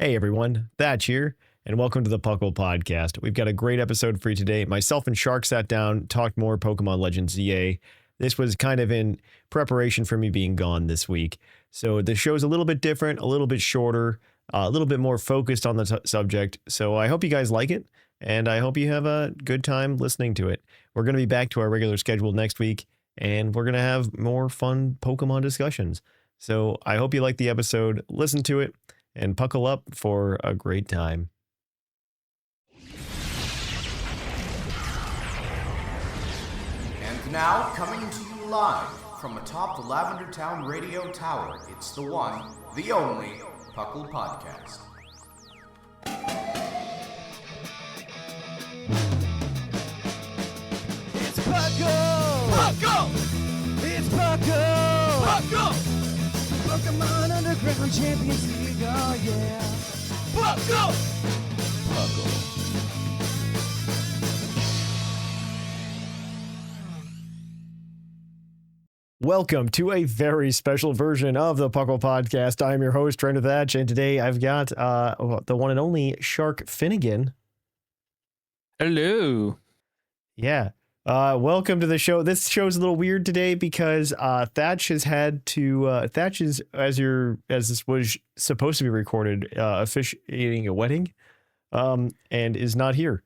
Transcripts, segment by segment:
Hey everyone, Thatch here, and welcome to the PokeQuiz. We've got a great episode for you today. Myself and Shark sat down, talked more Pokemon Legends ZA. This was kind of in preparation for me being gone this week. So the show's a little bit different, a little bit shorter, a little bit more focused on the subject. So I hope you guys like it, and I hope you have a good time listening to it. We're going to be back to our regular schedule next week, and we're going to have more fun Pokemon discussions. So I hope you like the episode, listen to it, and buckle up for a great time. And now, coming to you live from atop the Lavender Town Radio Tower, it's the one, the only, PokeQuiz. It's Puckle! It's Puckle! Pokemon Underground Champions League, oh yeah! Puckle! Welcome to a very special version of the PokeQuiz. I'm your host, Trainer Thatch, and today I've got the one and only Shark Finnegan. Hello. Yeah. Welcome to the show. This show's a little weird today because Thatch has had to Thatch is as this was supposed to be recorded officiating a wedding and is not here.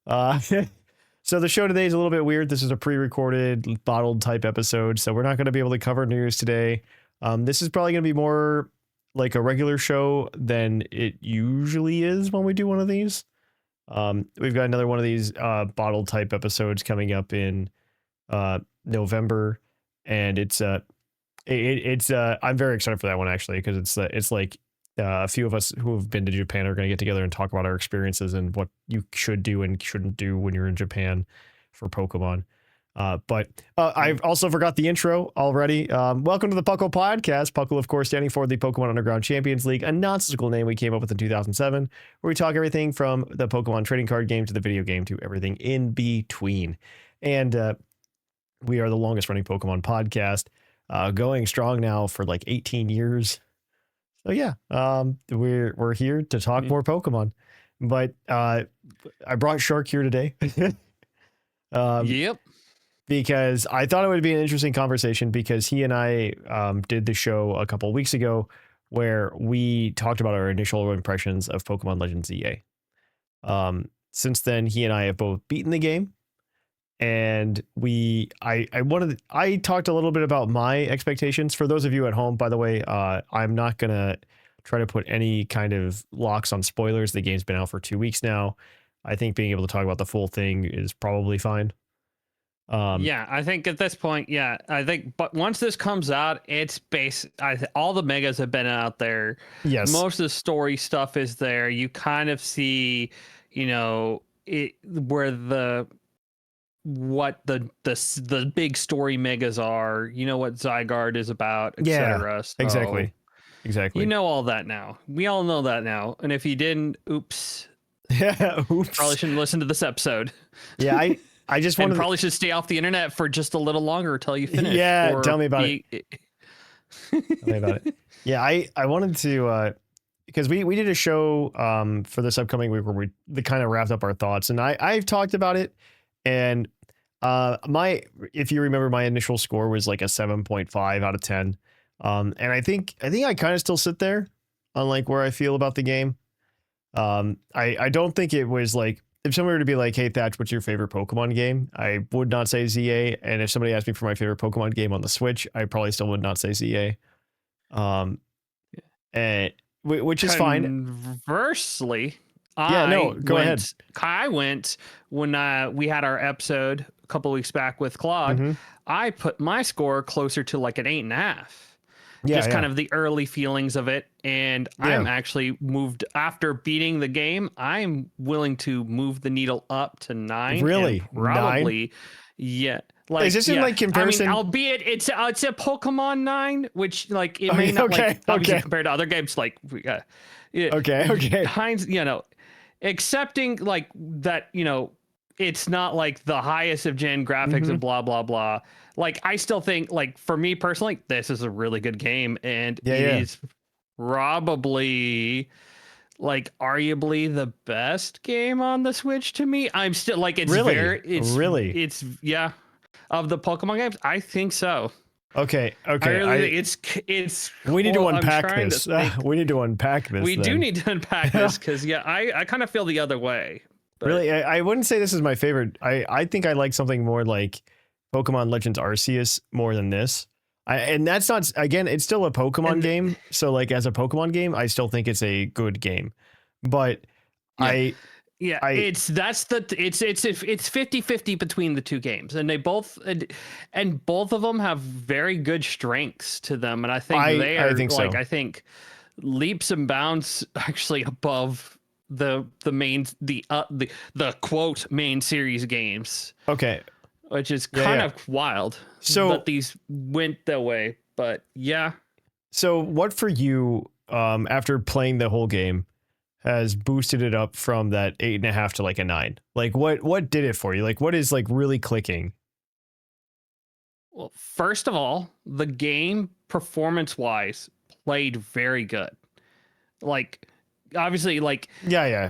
So the show today is a little bit weird. This is a pre-recorded bottled type episode, so we're not going to be able to cover news today. This is probably going to be more like a regular show than it usually is when we do one of these. We've got another one of these bottle type episodes coming up in November, and it's I'm very excited for that one actually, because it's like a few of us who have been to Japan are going to get together and talk about our experiences and what you should do and shouldn't do when you're in Japan for Pokemon. But I've also forgot the intro already. Welcome to the PokeQuiz. PuCL, of course, standing for the Pokemon Underground Champions League, a nonsensical name we came up with in 2007, where we talk everything from the Pokemon trading card game to the video game to everything in between. And we are the longest running Pokemon podcast, going strong now for like 18 years. So yeah, we're here to talk more Pokemon. But I brought Shark here today. Yep. Because I thought it would be an interesting conversation, because he and I did the show a couple of weeks ago where we talked about our initial impressions of Pokemon Legends ZA. Since then, he and I have both beaten the game, and I talked a little bit about my expectations. For those of you at home, by the way, I'm not gonna try to put any kind of locks on spoilers. The game's been out for 2 weeks now. I think being able to talk about the full thing is probably fine. Yeah, I think at this point, but once this comes out, it's all the megas have been out there. Yes. Most of the story stuff is there. You kind of see, what the big story megas are, what Zygarde is about, etc. So exactly. You know all that now. We all know that now. And if you didn't, oops. Yeah, oops. Probably shouldn't listen to this episode. Yeah, I just wanted probably should stay off the internet for just a little longer until you finish. Yeah, tell me about it. Tell me about it. Yeah, I wanted to because we did a show for this upcoming week where we kind of wrapped up our thoughts, and I've talked about it, and if you remember, my initial score was like a 7.5 out of 10. And I think I kind of still sit there on like where I feel about the game. I don't think it was like, if somebody were to be like, hey, Thatch, what's your favorite Pokemon game? I would not say ZA. And if somebody asked me for my favorite Pokemon game on the Switch, I probably still would not say ZA. Which is fine. Conversely, go ahead. I went when we had our episode a couple weeks back with Claude. Mm-hmm. I put my score closer to like an 8.5. Kind of the early feelings of it. And I'm actually moved after beating the game. I'm willing to move the needle up to 9. Really? Probably. 9? Yeah. Like, is this in like comparison? I mean, albeit it's a Pokemon 9, which like it may not like obviously compared to other games like okay. Heinz, accepting like that, it's not like the highest of gen graphics and blah blah blah. Like I still think, like, for me personally, this is a really good game, and it is probably like arguably the best game on the Switch to me. I'm still like it's Really? it's yeah, of the Pokemon games. I think so. Okay. I really it's we need to I'm unpack trying this. to think. We need to unpack this. We do then. need to unpack this because I kind of feel the other way. But Really, I wouldn't say this is my favorite. I think I like something more like Pokemon Legends Arceus more than this. And that's not, again, it's still a Pokemon game. So like as a Pokemon game, I still think it's a good game. But it's 50-50 between the two games, and they both and both of them have very good strengths to them, and I think they are I think leaps and bounds actually above the quote main series games. Okay. Which is kind of wild. So that these went that way, but yeah. So what for you, after playing the whole game, has boosted it up from that 8.5 to like a 9? Like what did it for you? Like what is like really clicking? Well, first of all, the game performance-wise played very good. Like obviously like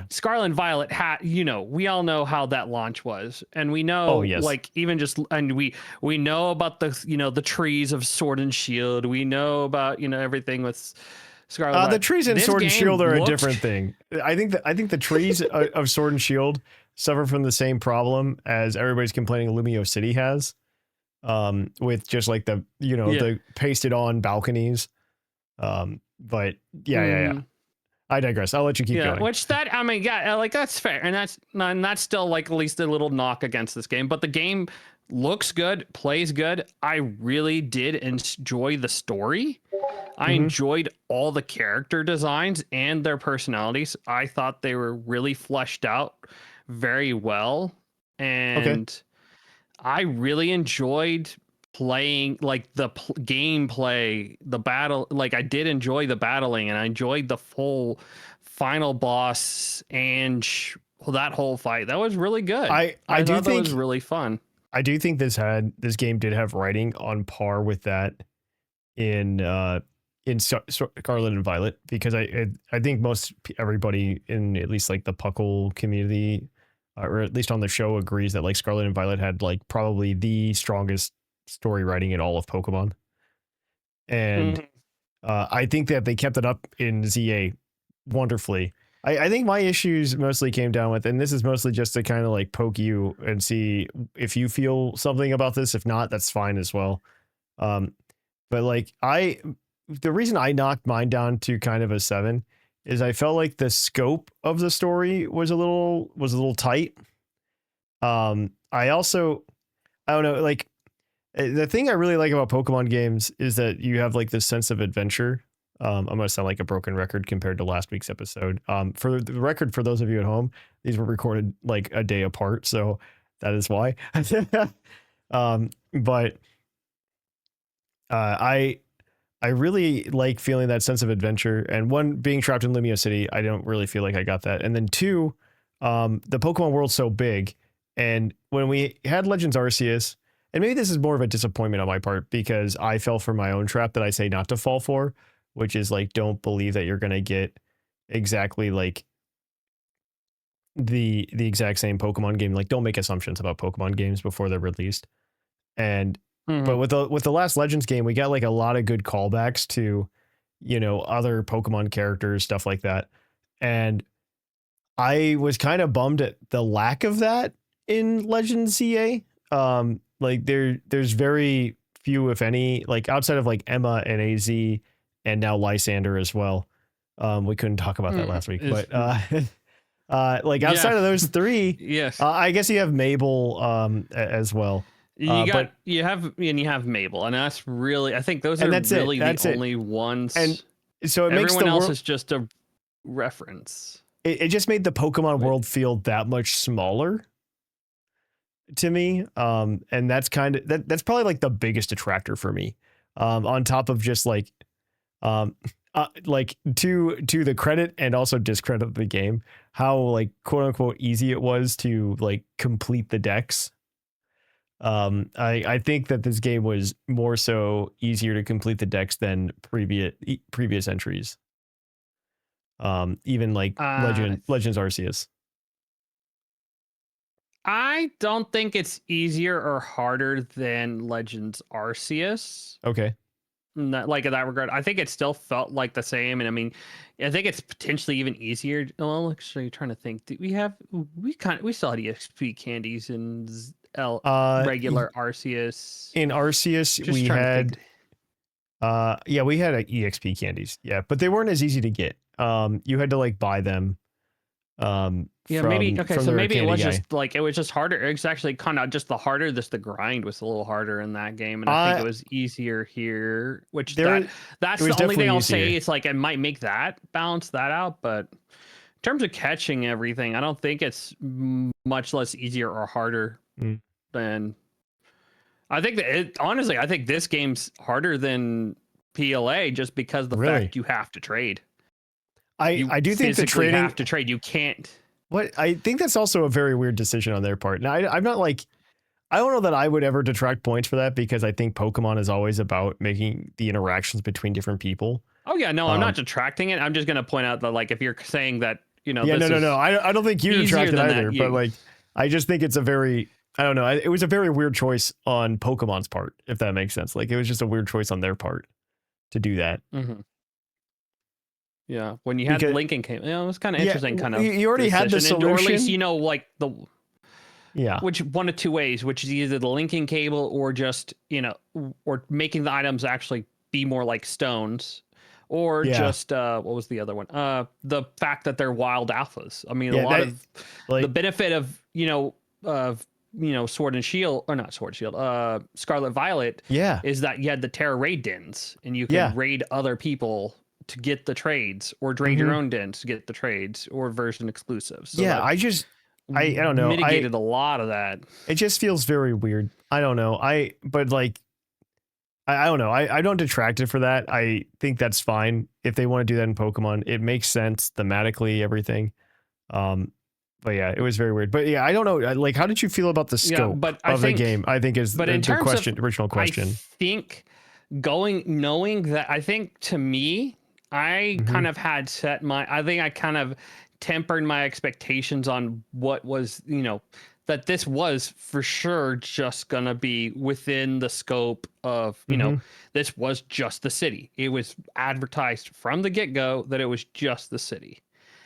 Scarlet and Violet had, we all know how that launch was, and we know like even just, and we know about the the trees of Sword and Shield, we know about everything with Scarlet. The trees in Sword and Shield are a different thing. I think the trees of Sword and Shield suffer from the same problem as everybody's complaining Lumio City has, with just like the the pasted on balconies, but I digress. I'll let you keep going. Which that, I mean, like that's fair, and that's still like at least a little knock against this game. But the game looks good, plays good. I really did enjoy the story. I enjoyed all the character designs and their personalities. I thought they were really fleshed out very well, and I really enjoyed playing like the gameplay, the battle. Like I did enjoy the battling, and I enjoyed the full final boss and that whole fight. That was really good. I do think that was really fun. I do think this game did have writing on par with that in Scarlet and Violet, because I think most everybody in at least like the Puckle community, or at least on the show, agrees that like Scarlet and Violet had like probably the strongest story writing in all of Pokemon, and I think that they kept it up in ZA wonderfully. I think my issues mostly came down with, and this is mostly just to kind of like poke you and see if you feel something about this. If not, that's fine as well. But like the reason I knocked mine down to kind of a 7 is I felt like the scope of the story was a little tight. I don't know, like the thing I really like about Pokemon games is that you have like this sense of adventure. I'm going to sound like a broken record compared to last week's episode. For the record, for those of you at home, these were recorded like a day apart, so that is why. But I really like feeling that sense of adventure. And one, being trapped in Lumio City, I don't really feel like I got that. And then two, the Pokemon world's so big. And when we had Legends Arceus, and maybe this is more of a disappointment on my part because I fell for my own trap that I say not to fall for, which is like, don't believe that you're going to get exactly like the exact same Pokemon game. Like, don't make assumptions about Pokemon games before they're released. And but with the last Legends game, we got like a lot of good callbacks to, other Pokemon characters, stuff like that. And I was kind of bummed at the lack of that in Legends CA. Like there's very few, if any, like outside of like Emma and AZ and now Lysander as well. We couldn't talk about that last week, but like outside of those three, yes, I guess you have Mabel as well. You have Mabel, and that's really, I think those are really the only ones. And so everyone else is just a reference. It just made the Pokemon world feel that much smaller to me. And that's kind of that's probably like the biggest detractor for me. On top of just like like to the credit and also discredit of the game, how like quote unquote easy it was to like complete the decks. I think that this game was more so easier to complete the decks than previous entries. Even like Legends Arceus. I don't think it's easier or harder than Legends Arceus. Okay. Like in that regard, I think it still felt like the same. And I mean, I think it's potentially even easier. Well, actually, trying to think. Did we still had EXP candies in regular Arceus. In Arceus, Just we had we had EXP candies. Yeah, but they weren't as easy to get. You had to like buy them. Maybe it was just harder. It's actually kind of just the grind was a little harder in that game, and I think it was easier here. Which that's the only thing I'll say. It's like it might make that balance that out, but in terms of catching everything, I don't think it's much less easier or harder than. I think honestly, I think this game's harder than PLA just because the fact you have to trade. I do think the trading have to trade. You can't. What I think that's also a very weird decision on their part. Now, I'm not like, I don't know that I would ever detract points for that because I think Pokemon is always about making the interactions between different people. Oh yeah, no, I'm not detracting it. I'm just going to point out that like if you're saying that, no, I don't think you detracted either. But like, I just think it's I don't know. It was a very weird choice on Pokemon's part, if that makes sense. Like it was just a weird choice on their part to do that. Mm-hmm. Yeah, when you had the Lincoln cable, it was kind of interesting. Kind of, you already had the solution, or at least which one of two ways, which is either the linking cable or just or making the items actually be more like stones, or just what was the other one? The fact that they're wild alphas. I mean, a lot of the benefit of Sword and Shield, or not Sword and Shield, Scarlet Violet, is that you had the Terra raid dens, and you could raid other people to get the trades, or raid your own dens to get the trades, or version exclusives. So I don't know. Mitigated a lot of that. It just feels very weird. I don't know. I don't know. I don't detract it for that. I think that's fine if they want to do that in Pokemon. It makes sense thematically, everything. But yeah, it was very weird. But yeah, I don't know. Like, how did you feel about the scope of the game? I think is the original question. I think knowing that, I think to me, I kind of had I kind of tempered my expectations on what was, that this was for sure just going to be within the scope of, this was just the city. It was advertised from the get-go that it was just the city.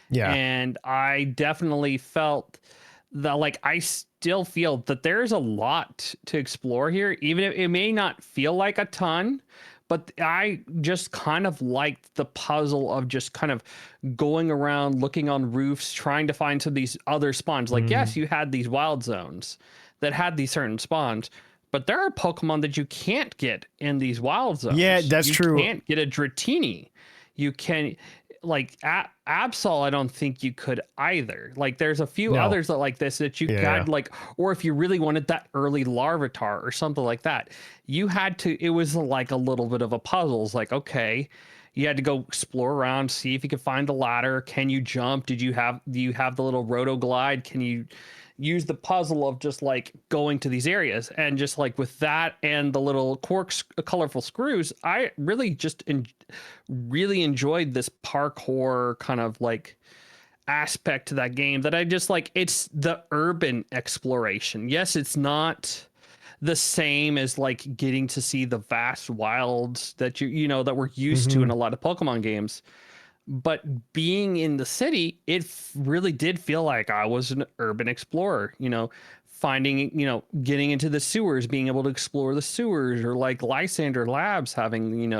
Yeah. And I definitely felt that, like, I still feel that there's a lot to explore here, even if it may not feel like a ton. But I just kind of liked the puzzle of just kind of going around, looking on roofs, trying to find some of these other spawns. Like, yes, you had these wild zones that had these certain spawns, but there are Pokemon that you can't get in these wild zones. Yeah, that's true. You can't get a Dratini. You can, like, Absol, I don't think you could either. Like, there's a few others that like this that you got, like, or if you really wanted that early Larvitar or something like that, you had to, it was like a little bit of a puzzle. It's like, okay, you had to go explore around, see if you could find the ladder. Can you jump? Do you have the little roto glide? Can you use the puzzle of just like going to these areas? And just like with that and the little colorful screws, I really just really enjoyed this parkour kind of like aspect to that game that I just like. It's the urban exploration. Yes, it's not the same as like getting to see the vast wilds that that we're used to in a lot of Pokemon games. But being in the city, it really did feel like I was an urban explorer, finding, getting into the sewers, being able to explore the sewers, or like Lysander Labs having,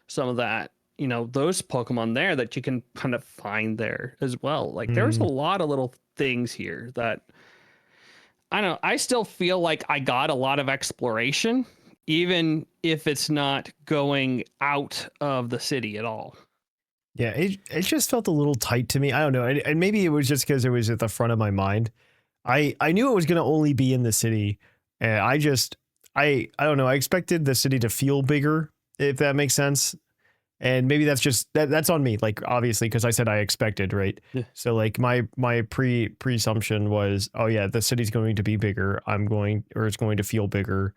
some of that, those Pokemon there that you can kind of find there as well. Like there's a lot of little things here that I don't know. I still feel like I got a lot of exploration, even if it's not going out of the city at all. Yeah, it just felt a little tight to me. I don't know. And maybe it was just because it was at the front of my mind. I knew it was going to only be in the city. And I don't know. I expected the city to feel bigger, if that makes sense. And maybe that's just that's on me. Like, obviously, because I said I expected, right? Yeah. So like my presumption was, oh yeah, the city's going to be bigger. It's going to feel bigger.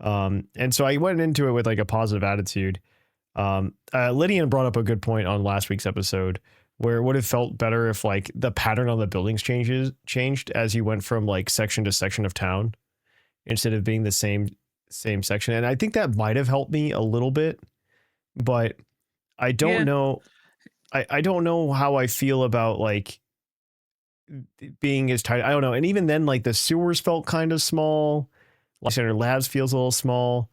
And so I went into it with like a positive attitude. Lydian brought up a good point on last week's episode where it would have felt better if like the pattern on the buildings changed as you went from like section to section of town instead of being the same section. And I think that might have helped me a little bit, but I don't know. I don't know how I feel about like being as tight. I don't know. And even then, like the sewers felt kind of small. Center Labs feels a little small,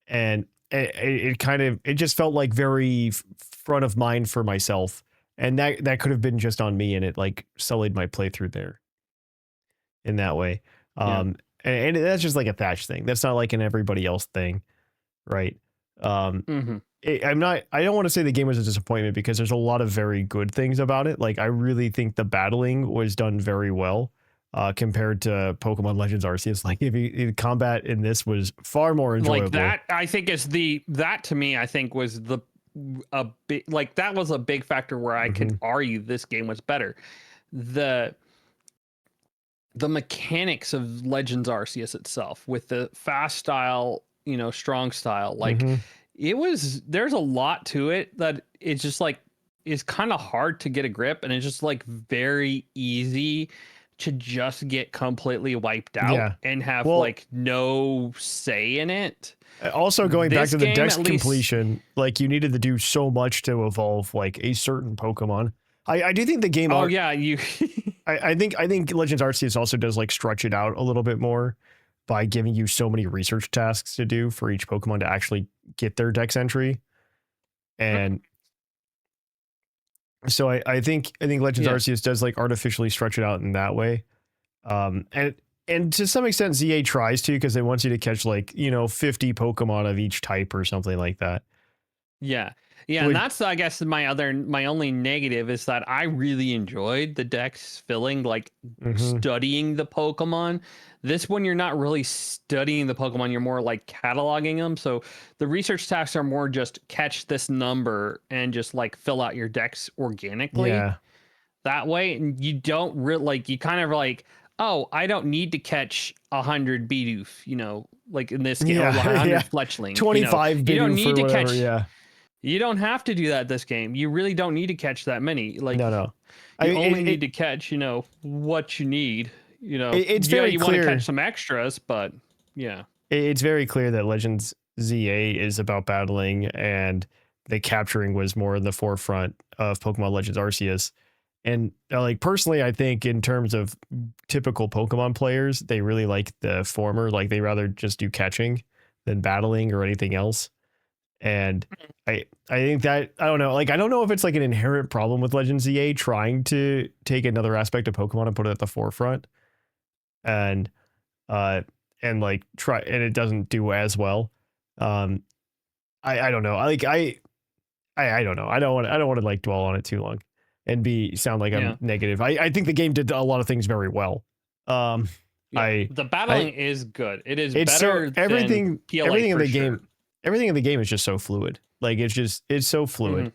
and it just felt like very front of mind for myself. And that could have been just on me, and it like sullied my playthrough there in that way. And that's just like a Thatch thing. That's not like an everybody else thing, right? I don't want to say the game was a disappointment because there's a lot of very good things about it. Like I really think the battling was done very well compared to Pokemon Legends Arceus. Like if combat in this was far more enjoyable. Like that, I think that to me, I think was a big factor where I could argue this game was better. The mechanics of Legends Arceus itself with the fast style, strong style, like there's a lot to it that it's just like is kind of hard to get a grip, and it's just like very easy to just get completely wiped out and have like no say in it. Also, going back to the dex completion, like you needed to do so much to evolve like a certain Pokemon. I do think the game. Oh I think Legends Arceus also does like stretch it out a little bit more by giving you so many research tasks to do for each Pokemon to actually get their dex entry, and so I think Legends Arceus does like artificially stretch it out in that way, and to some extent ZA tries to because it wants you to catch like 50 Pokemon of each type or something like that. Yeah, and that's I guess my only negative is that I really enjoyed the dex filling, like studying the Pokemon. This one, you're not really studying the Pokemon, you're more like cataloging them. So the research tasks are more just catch this number and just like fill out your dex organically. Yeah. That way, and you don't really like, you kind of like, oh, I don't need to catch 100 Bidoof, like in this game, or 100 Fletchling. 25 Bidoof. You don't need to whatever, catch. You don't have to do that this game. You really don't need to catch that many. Like, no. You only need to catch, what you need. It's very you clear. Want to catch some extras, but it's very clear that Legends ZA is about battling, and the capturing was more in the forefront of Pokemon Legends Arceus. And like personally, I think in terms of typical Pokemon players, they really like the former. Like they rather just do catching than battling or anything else. And I think that, I don't know, like I don't know if it's like an inherent problem with Legends ZA trying to take another aspect of Pokemon and put it at the forefront, and like try, and it doesn't do as well. I don't know. I don't know. I don't want to like dwell on it too long and sound like I'm negative. I think the game did a lot of things very well. The battling is good. It's better than everything in the game. Sure. Everything in the game is just so fluid. Like it's so fluid.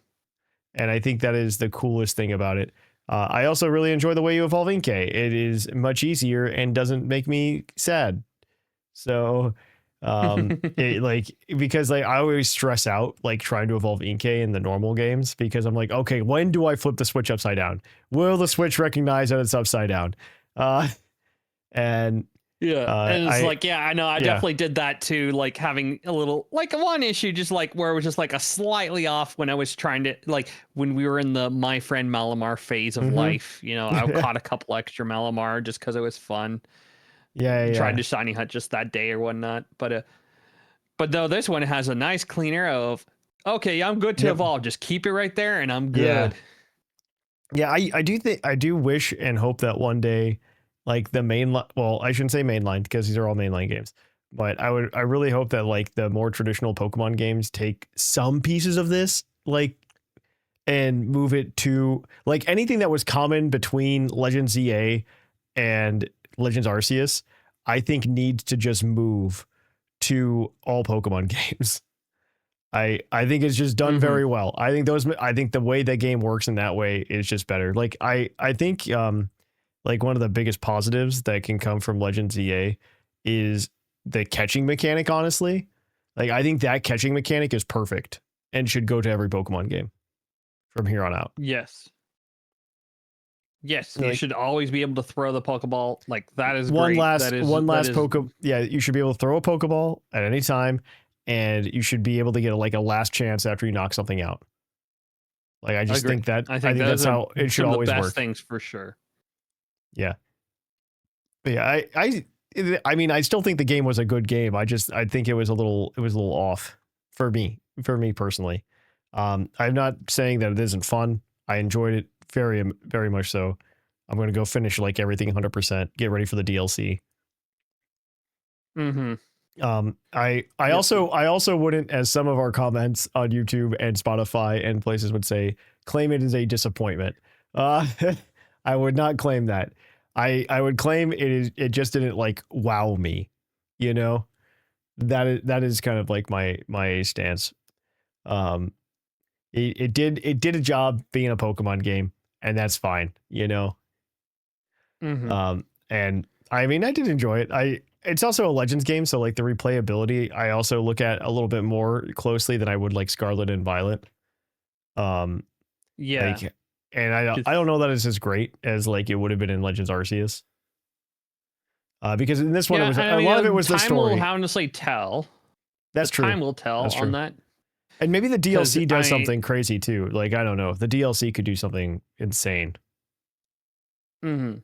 And I think that is the coolest thing about it. I also really enjoy the way you evolve Inkay. It is much easier and doesn't make me sad. So, because I always stress out like trying to evolve Inkay in the normal games because I'm like, okay, when do I flip the switch upside down? Will the switch recognize that it's upside down? And it's I know I definitely did that too, like having a little like one issue just like where it was just like a slightly off when I was trying to like when we were in the my friend Malamar phase of life, I caught a couple extra Malamar just because it was fun. Tried to shiny hunt just that day or whatnot, but though this one has a nice clean arrow of okay, I'm good to evolve, just keep it right there and I'm good. I do wish and hope that one day like the mainline, well, I shouldn't say mainline because these are all mainline games, but I really hope that like the more traditional Pokemon games take some pieces of this, like, and move it to like anything that was common between Legends ZA and Legends Arceus, I think needs to just move to all Pokemon games. I think it's just done very well. I think the way the game works in that way is just better. Like I think like one of the biggest positives that can come from Legends ZA is the catching mechanic, honestly. Like I think that catching mechanic is perfect and should go to every Pokemon game from here on out. Yes. Yes, you Like, should always be able to throw the Pokeball. Like that is one great. last That is Yeah, you should be able to throw a Pokeball at any time, and you should be able to get like a last chance after you knock something out. Like I just agree. think that I think that's how it should some of the always best work. things for sure. Yeah. But yeah, I mean, I still think the game was a good game. I think it was a little off for me personally. I'm not saying that it isn't fun. I enjoyed it very, very much so. I'm going to go finish like everything 100%, get ready for the DLC. Mm-hmm. I also wouldn't, as some of our comments on YouTube and Spotify and places would say, claim it is a disappointment. I would not claim that. I would claim it just didn't like wow me, you know. That is kind of like my stance. It did a job being a Pokemon game, and that's fine, you know. Mm-hmm. And I mean, I did enjoy it. It's also a Legends game, so like the replayability, I also look at a little bit more closely than I would like Scarlet and Violet. Yeah. Like, and I don't know that it's as great as like it would have been in Legends Arceus. Because in this one, it was a lot of it was the story. Time will honestly tell. That's true. Time will tell That's true. on that. And maybe the DLC does something crazy too. Like, I don't know. The DLC could do something insane. Mm-hmm.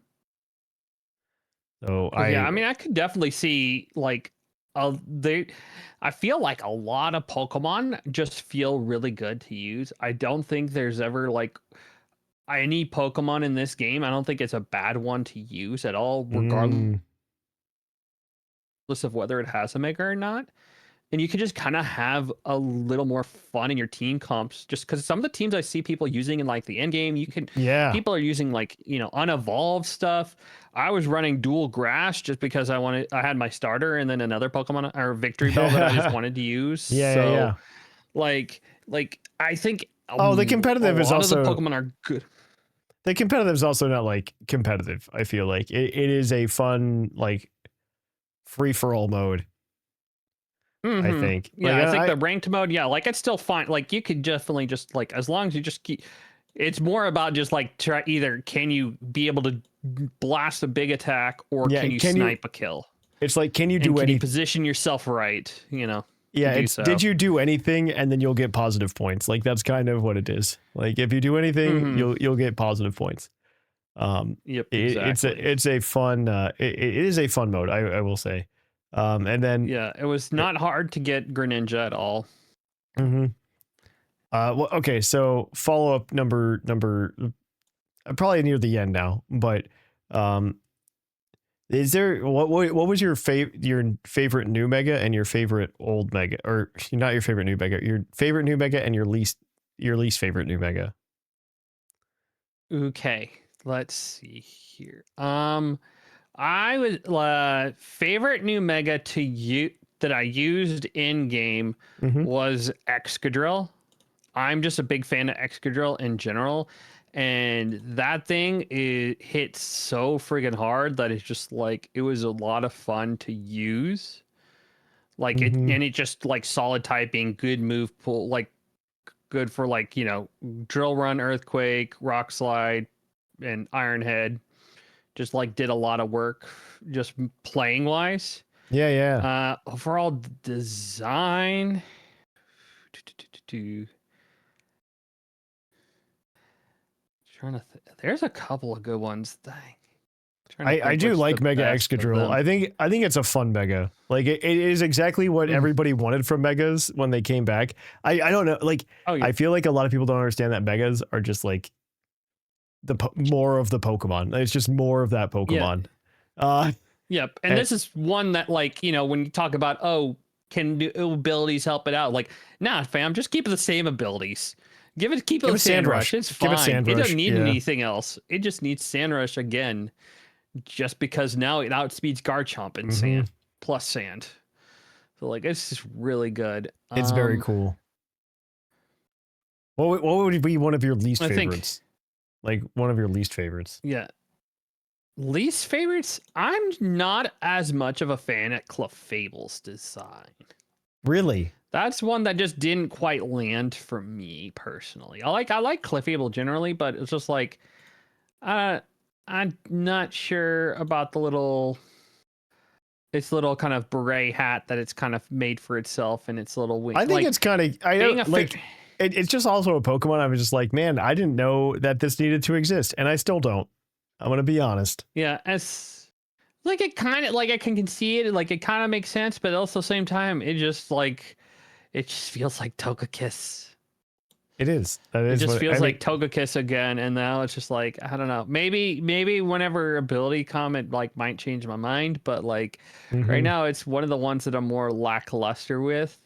So I mean, I could definitely see like I feel like a lot of Pokemon just feel really good to use. I don't think there's ever like any Pokemon in this game. I don't think it's a bad one to use at all, regardless of whether it has a Mega or not. And you can just kind of have a little more fun in your team comps, just because some of the teams I see people using in like the end game, people are using like, unevolved stuff. I was running dual grass just because I had my starter and then another Pokemon or Victory Bell that I just wanted to use. Yeah. Like I think the competitive is also, the Pokemon are good. The competitive is also not like competitive. I feel like it is a fun, like free for all mode. Mm-hmm. I think. Yeah, I think the ranked mode, like it's still fine. Like you could definitely just like, as long as you just keep, it's more about just like either can you be able to blast a big attack or can you snipe a kill? It's like, can you do anything? Can you position yourself right? Yeah, did you do anything and then you'll get positive points. Like that's kind of what it is. Like if you do anything, you'll get positive points. Yep, exactly. It's a fun it is a fun mode, I will say. And then it was not hard to get Greninja at all. Well, okay, so follow up number probably near the end now, but is there what was your favorite new Mega and your favorite old Mega, or not your favorite new Mega, your favorite new Mega and your least favorite new Mega? Okay, let's see here. I was favorite new Mega that I used in game was Excadrill. I'm just a big fan of Excadrill in general, and that thing hits so friggin' hard that it's just like it was a lot of fun to use. Like it just like solid typing, good move pool, like good for like Drill Run, Earthquake, Rock Slide, and Iron Head. Just like did a lot of work just playing wise. Yeah. Overall design. There's a couple of good ones. I do like Mega Excadrill. I think it's a fun Mega. Like it is exactly what everybody wanted from Megas when they came back. I don't know. Like I feel like a lot of people don't understand that Megas are just like more of the Pokemon. It's just more of that Pokemon. Yep. And this is one that like, when you talk about, can new abilities help it out? Like, nah, fam, just keep the same abilities. Keep it Sandrush. It's fine. It doesn't need anything else. It just needs Sandrush again, just because now it outspeeds Garchomp in sand plus sand. So like, it's just really good. It's very cool. What would be one of your least favorites? Like one of your least favorites? Yeah. Least favorites? I'm not as much of a fan at Clefable's design. Really? That's one that just didn't quite land for me personally. I like Clefable generally, but it's just like I'm not sure about its little kind of beret hat that it's kind of made for itself and its little wing. I think it's kind of it's just also a Pokemon. I was just like, man, I didn't know that this needed to exist, and I still don't. I'm gonna be honest. Yeah, as like it kind of like I can see it, like it kind of makes sense, but also same time it just feels like Togekiss. It is. It just feels like Togekiss again, and now it's just like I don't know. Maybe whenever ability come, it like might change my mind, but like right now, it's one of the ones that I'm more lackluster with.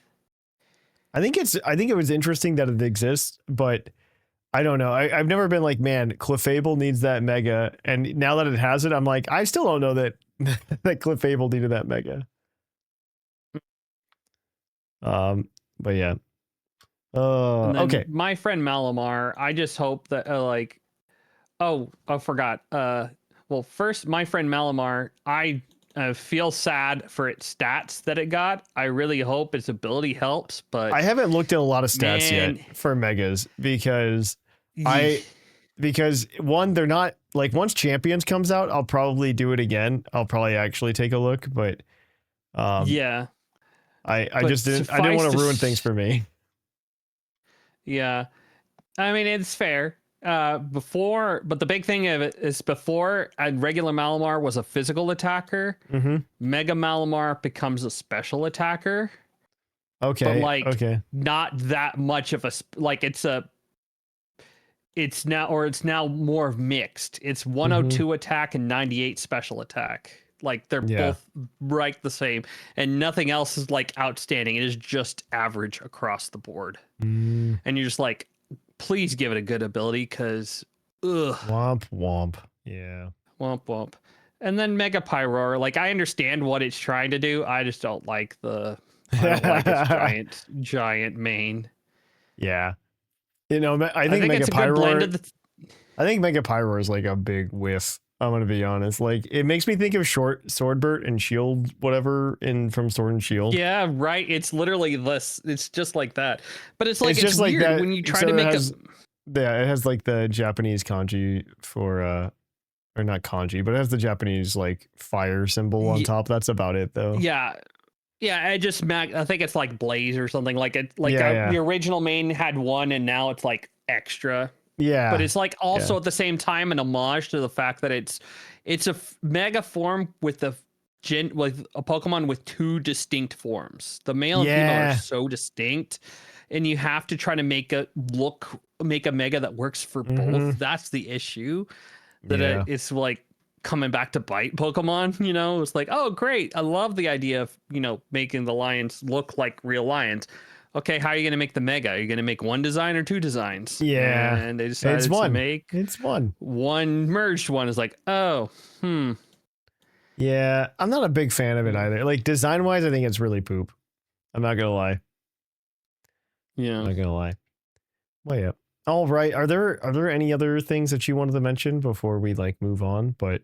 I think it was interesting that it exists, but I don't know. I've never been like, man, Clefable needs that Mega, and now that it has it, I'm like, I still don't know that that Clefable needed that Mega. But yeah. Okay. My friend Malamar, I just hope that I forgot. Well, first, my friend Malamar, I feel sad for its stats that it got. I really hope its ability helps, but I haven't looked at a lot of stats yet for Megas because one, they're not like once Champions comes out, I'll probably do it again. I'll probably actually take a look, but yeah, I didn't want to ruin things for me. Yeah, I mean it's fair. But the big thing of it is before a regular Malamar was a physical attacker, Mega Malamar becomes a special attacker. Okay, but not that much of it's now more mixed. It's 102 attack and 98 special attack. Like they're both right the same, and nothing else is like outstanding. It is just average across the board, and you're just like, please give it a good ability, because womp womp, yeah, womp womp. And then Mega Pyroar, like I understand what it's trying to do. I just don't like its giant mane. Yeah, I think Mega Pyroar. I think Mega Pyroar is like a big whiff. I'm gonna be honest. Like it makes me think of Swordbert and Shield, whatever, from Sword and Shield. Yeah, right. It's literally this. It's just like that. But it's like it's just weird like that, when you try to make it has like the Japanese kanji for or not kanji, but it has the Japanese like fire symbol on top. That's about it though. Yeah. Yeah, I think it's like Blaze or something like it. Like the original main had one, and now it's like extra. Yeah, but it's like also at the same time an homage to the fact that it's a mega form with a Pokemon with two distinct forms. The male and female are so distinct, and you have to try to make a mega that works for both. That's the issue. It's like coming back to bite Pokemon. It's like, oh great, I love the idea of making the lions look like real lions. Okay, how are you going to make the Mega? Are you going to make one design or two designs? Yeah. And they decided to make one merged one. Is like, Yeah, I'm not a big fan of it either. Like design-wise, I think it's really poop. I'm not going to lie. Yeah. I'm not going to lie. Well, yeah. All right. Are there any other things that you wanted to mention before we like move on? But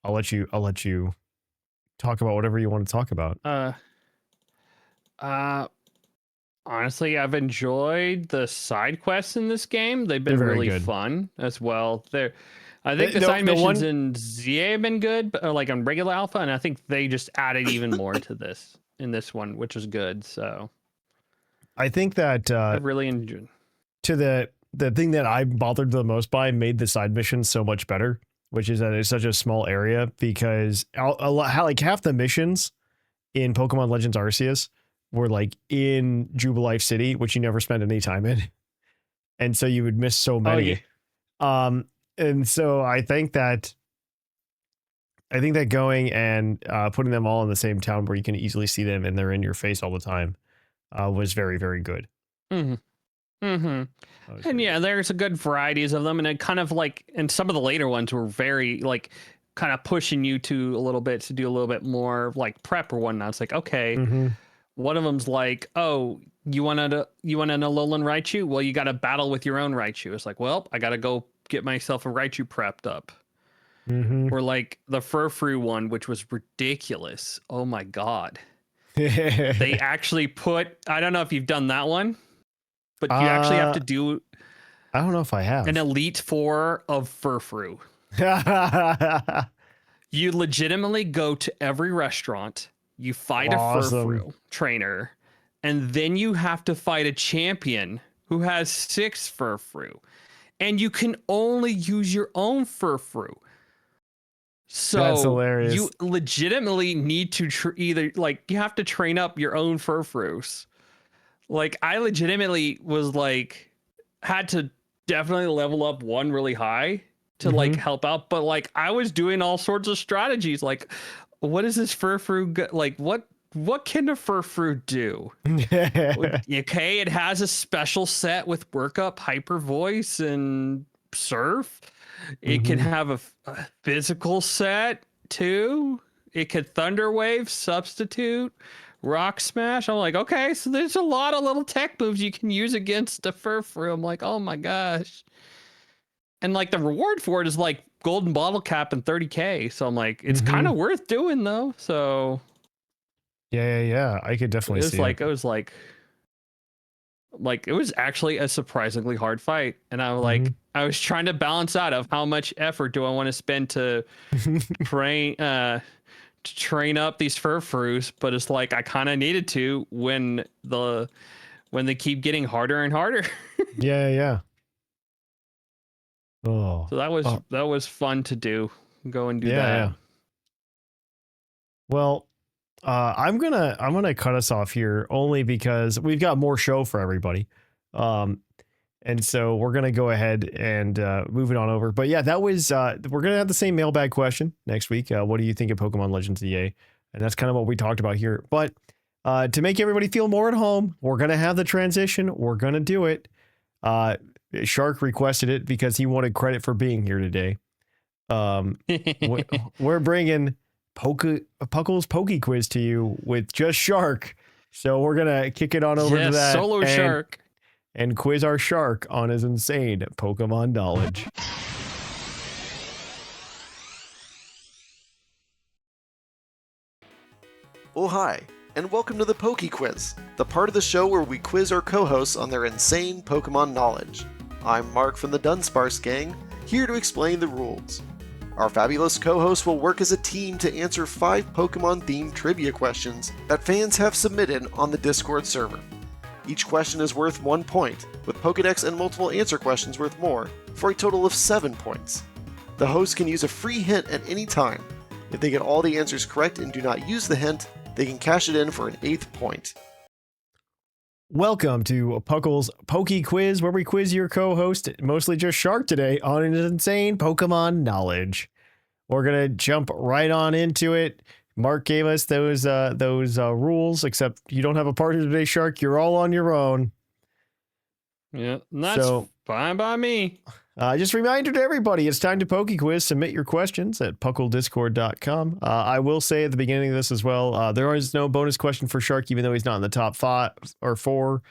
I'll let you talk about whatever you want to talk about. Honestly, I've enjoyed the side quests in this game. They've been really fun as well. I think the side missions in ZA have been good, but like on regular alpha, and I think they just added even more to this in this one, which is good. So I think that I've really enjoyed. To the thing that I bothered the most by made the side missions so much better, which is that it's such a small area, because like half the missions in Pokemon Legends Arceus were like in Jubilife City, which you never spend any time in. And so you would miss so many. And so I think that going and putting them all in the same town where you can easily see them and they're in your face all the time was very, very good. And yeah, there's a good varieties of them, and it kind of like, and some of the later ones were very like kind of pushing you to a little bit to do a little bit more like prep or whatnot. It's like, okay, one of them's like, oh, you want an Alolan Raichu? Well, you got to battle with your own Raichu. It's like, well, I got to go get myself a Raichu prepped up. Or like the Furfrou one, which was ridiculous. Oh my God. They actually put, I don't know if you've done that one, but you actually have to do, I don't know if I have, an Elite Four of Furfrou. You legitimately go to every restaurant, you fight a furfru trainer, and then you have to fight a champion who has 6 furfru. And you can only use your own furfru. So that's hilarious. You legitimately need to either like you have to train up your own furfrus. Like I legitimately was like had to definitely level up one really high to like help out, but like I was doing all sorts of strategies. Like, what is this furfru? Like, what can a furfru do? Okay, it has a special set with workup, hyper voice, and surf. It can have a physical set too. It could thunder wave, substitute, rock smash. I'm like, okay, so there's a lot of little tech moves you can use against a furfru. I'm like, oh my gosh. And like the reward for it is like golden bottle cap and 30K. So I'm like, it's kind of worth doing though. So yeah. I could definitely see it. It was like it was actually a surprisingly hard fight. And I was like, I was trying to balance out of how much effort do I want to spend to train up these furfrus, but it's like I kind of needed to when they keep getting harder and harder. Yeah. Oh, so that was fun to do. Go and do that. Yeah. Well, I'm gonna cut us off here only because we've got more show for everybody, and so we're gonna go ahead and move it on over. But yeah, that was we're gonna have the same mailbag question next week. What do you think of Pokemon Legends EA? And that's kind of what we talked about here. But to make everybody feel more at home, we're gonna have the transition. We're gonna do it. Shark requested it because he wanted credit for being here today. We're bringing Puckle's PokeQuiz to you with just Shark. So we're gonna kick it on over to that solo Shark and quiz our Shark on his insane Pokemon knowledge. Oh hi, and welcome to the PokeQuiz, the part of the show where we quiz our co-hosts on their insane Pokemon knowledge. I'm Mark from the Dunsparce gang, here to explain the rules. Our fabulous co-hosts will work as a team to answer 5 Pokemon-themed trivia questions that fans have submitted on the Discord server. Each question is worth 1 point, with Pokedex and multiple answer questions worth more, for a total of 7 points. The host can use a free hint at any time. If they get all the answers correct and do not use the hint, they can cash it in for an 8th point. Welcome to Puckle's PokeQuiz, where we quiz your co-host, mostly just Shark today, on his insane Pokemon knowledge. We're gonna jump right on into it. Mark gave us those rules, except you don't have a partner today, Shark. You're all on your own. Yeah, that's fine by me. Just a reminder to everybody, it's time to PokeQuiz. Submit your questions at pucklediscord.com. I will say at the beginning of this as well, there is no bonus question for Shark, even though he's not in the top 5 or 4,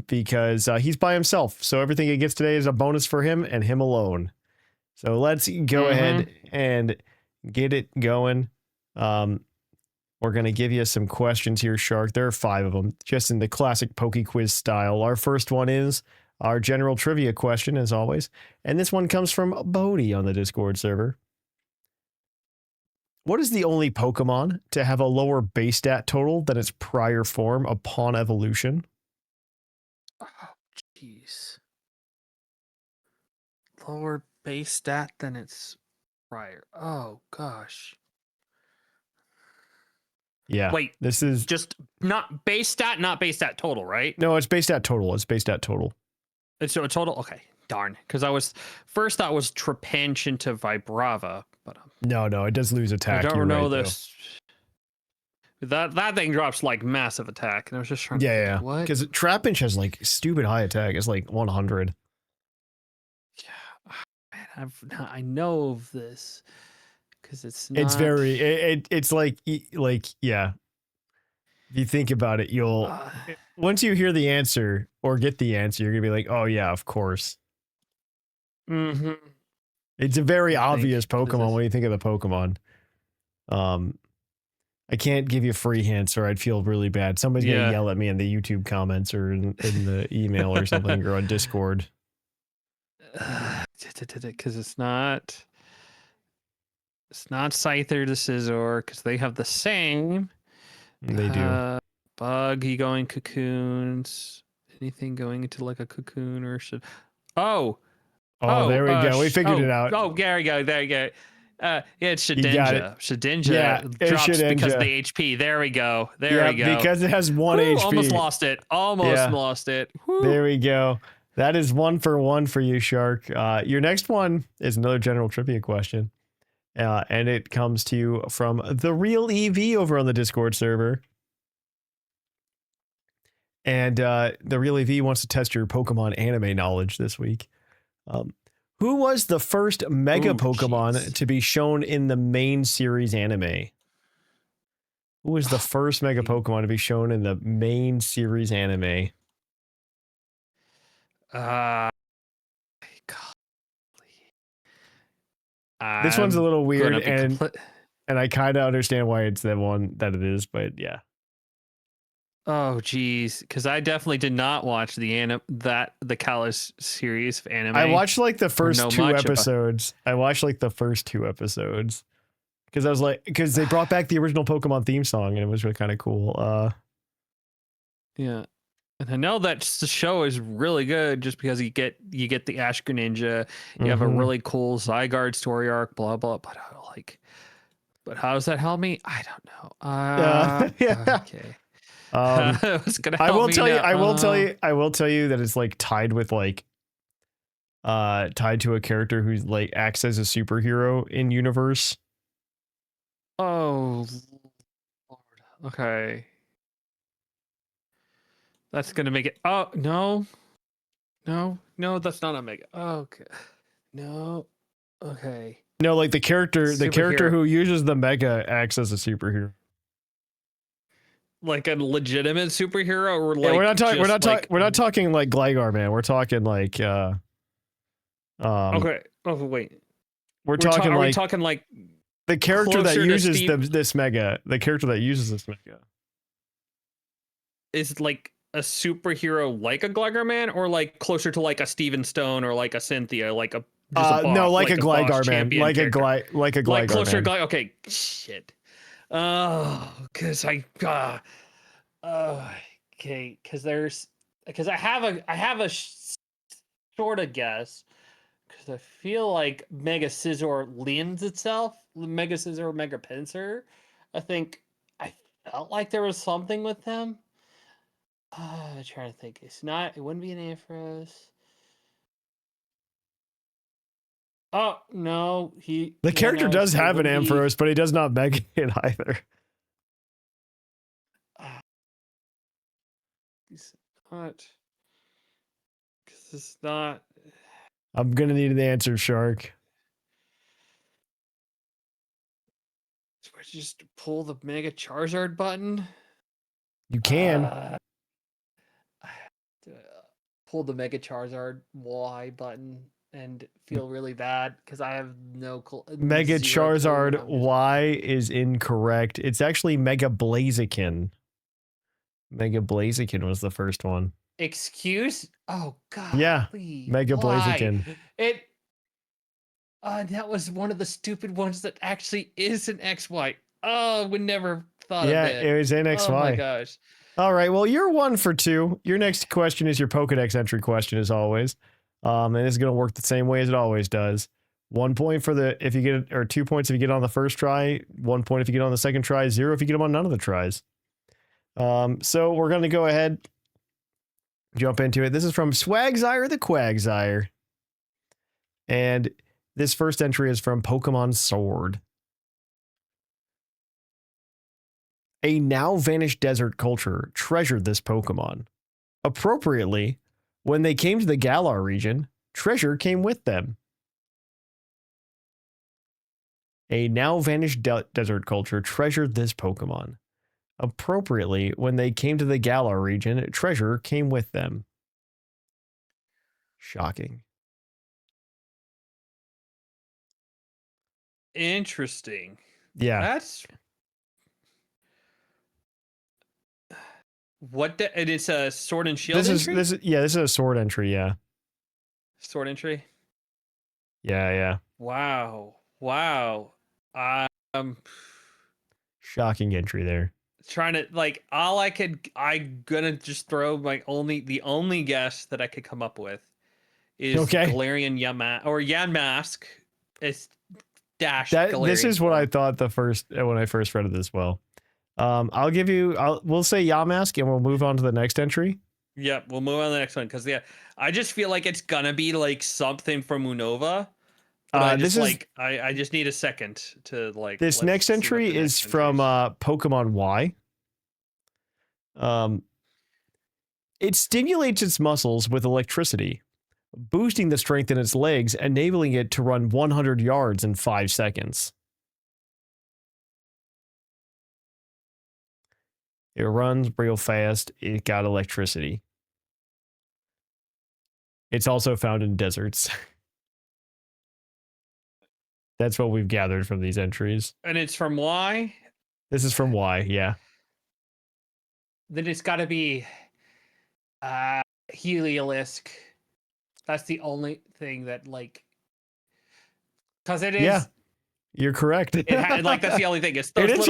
because he's by himself. So everything he gets today is a bonus for him and him alone. So let's go ahead and get it going. We're going to give you some questions here, Shark. There are 5 of them, just in the classic PokeQuiz style. Our first one is our general trivia question, as always. And this one comes from Bodhi on the Discord server. What is the only Pokemon to have a lower base stat total than its prior form upon evolution? Oh, jeez. Lower base stat than its prior. Oh, gosh. Yeah. Wait, this is just not base stat total, right? No, it's base stat total. It's base stat total. So a total, okay, darn. Because I was first thought was Trapinch into Vibrava, but no, it does lose attack. I don't know this. That thing drops like massive attack, and I was just trying. Yeah. What? Because Trapinch has like stupid high attack. It's like 100. Yeah, man, I know of this because it's not. It's very. It's like yeah. If you think about it, you'll once you hear the answer or get the answer, you're gonna be like, oh yeah, of course. It's a very obvious Pokemon when you think of the Pokemon. I can't give you free hints or I'd feel really bad. Somebody's gonna yell at me in the YouTube comments or in the email or something or on Discord. Because it's not. It's not Scyther to Scizor because they have the same. They do. Buggy going cocoons. Anything going into like a cocoon or should? Oh, there we go. We figured it out. Oh, there we go. There you go. Yeah, it's You got it. Shedinja Yeah, it's drops because of Shedinja. the HP. There we go. There we go. Because it has 1 Woo, HP. Almost lost it. Lost it. Woo. There we go. That is 1 for 1 for you, Shark. Your next one is another general trivia question. And it comes to you from the Real EV over on the Discord server. And the Real EV wants to test your Pokemon anime knowledge this week. Who was the first Mega Pokemon to be shown in the main series anime? Who was the first Mega Pokemon to be shown in the main series anime? This one's a little weird, and I kind of understand why it's the one that it is, but yeah. Oh geez, because I definitely did not watch the Kalos series of anime. I watched like the first 2 episodes. Because I was like, because they brought back the original Pokemon theme song, and it was really kind of cool. Yeah, and I know that the show is really good just because you get the Ash Greninja, you have a really cool Zygarde story arc, blah blah. But how does that help me? I don't know. Yeah. Okay. It's gonna help I will tell you that it's like tied with like tied to a character who's like acts as a superhero in universe. Oh Lord. Okay. That's gonna make it. Oh no, that's not a mega. Okay, no, okay. No, like the character who uses the mega acts as a superhero. Like a legitimate superhero, or like we're not talking like Gligar, man. We're talking like okay. Oh wait. We're talking like the character that uses this mega. The character that uses this mega is like a superhero, like a Gligar man, or like closer to like a Steven Stone or like a Cynthia, like a no, like a Gligar man, like a Gligar, like closer man. Okay, shit. Oh, because okay, because I have a sort of guess, because I feel like Mega Scizor lends itself, Mega Scizor, Mega Pinsir. I felt like there was something with them. I'm trying to think. It wouldn't be an Ampharos. Oh no, the character does have an Ampharos, but he does not mega it either. He's not. Because it's not. I'm gonna need an answer, Shark. So I just pull the Mega Charizard button. You can pull the Mega Charizard Y button and feel really bad because I have Mega Charizard Y is incorrect. It's actually Mega Blaziken. Mega Blaziken was the first one. Excuse? Oh God! Yeah, please. Mega Blaziken. That was one of the stupid ones that actually is an XY. Oh, would never thought of it. Yeah, it was an XY. Oh my gosh. All right, well, you're 1 for 2. Your next question is your Pokedex entry question, as always. And it's going to work the same way as it always does. 1 point if you get, or 2 points if you get on the first try, 1 point if you get on the second try, 0 if you get them on none of the tries. So we're going to go ahead, jump into it. This is from Swagzire the Quagsire. And this first entry is from Pokemon Sword. A now vanished desert culture treasured this Pokemon. Appropriately, when they came to the Galar region, treasure came with them. A now vanished desert culture treasured this Pokemon. Appropriately, when they came to the Galar region, treasure came with them. Shocking. Interesting. Yeah. That's what it is. A Sword and Shield entry? This is a Sword entry. Yeah. Sword entry. Yeah. Wow. Um, Shocking entry there. trying to I'm gonna just throw the only guess that I could come up with is Okay. Galarian Yanmask. It's dash This Galarian is what I form. thought when I first read it as well. We'll say Yamask and we'll move on to the next entry. Yep, we'll move on to the next one because I just feel like it's gonna be like something from Unova. But I just need a second to This next entry is from Pokemon Y. It stimulates its muscles with electricity, boosting the strength in its legs, enabling it to run 100 yards in 5 seconds. It runs real fast. It got electricity. It's also found in deserts. That's what we've gathered from these entries. And it's from Y? This is from Y, yeah. Then it's got to be Heliolisk. That's the only thing that because it is. Yeah, you're correct. That's the only thing. It's those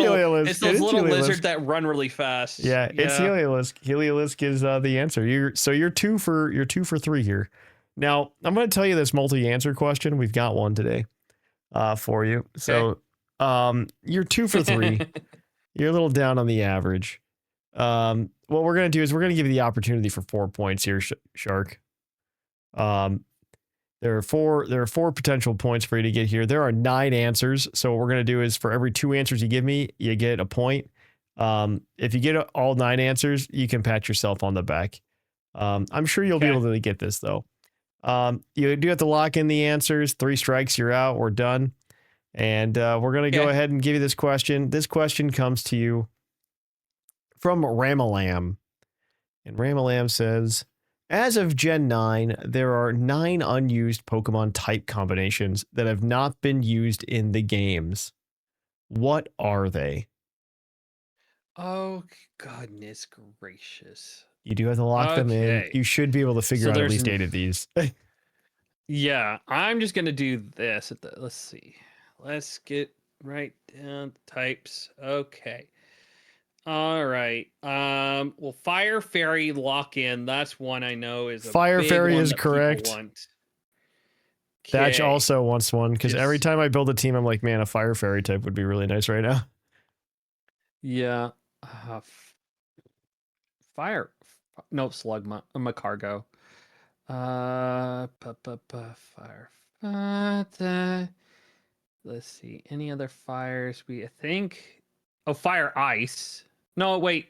little lizards that run really fast. Yeah, it's Heliolisk. Heliolisk is the answer. You're 2 for 3 here. Now I'm going to tell you this multi-answer question. We've got one today for you. So you're 2 for 3. You're a little down on the average. What we're going to do is we're going to give you the opportunity for 4 points here, Shark. There are four potential points for you to get here. There are 9 answers. So what we're going to do is for every 2 answers you give me, you get a point. If you get all 9 answers, you can pat yourself on the back. I'm sure you'll be able to get this though. You do have to lock in the answers. 3 strikes, you're out. We're done. And we're going to go ahead and give you this question. This question comes to you from Ramalam. And Ramalam says, as of Gen 9, there are 9 unused Pokemon type combinations that have not been used in the games. What are they? Oh, goodness gracious. You do have to lock them in. You should be able to figure out at least 8 of these. Yeah, I'm just going to do this. Let's see. Let's get right down to types. Okay. All right. Well, Fire Fairy lock in. That's one I know is Fire Fairy is correct. Thatch also wants one because every time I build a team, I'm like, man, a Fire Fairy type would be really nice right now. Yeah. Slug Macargo. Fire. Let's see. Any other fires? I think. Oh, Fire Ice. No, wait.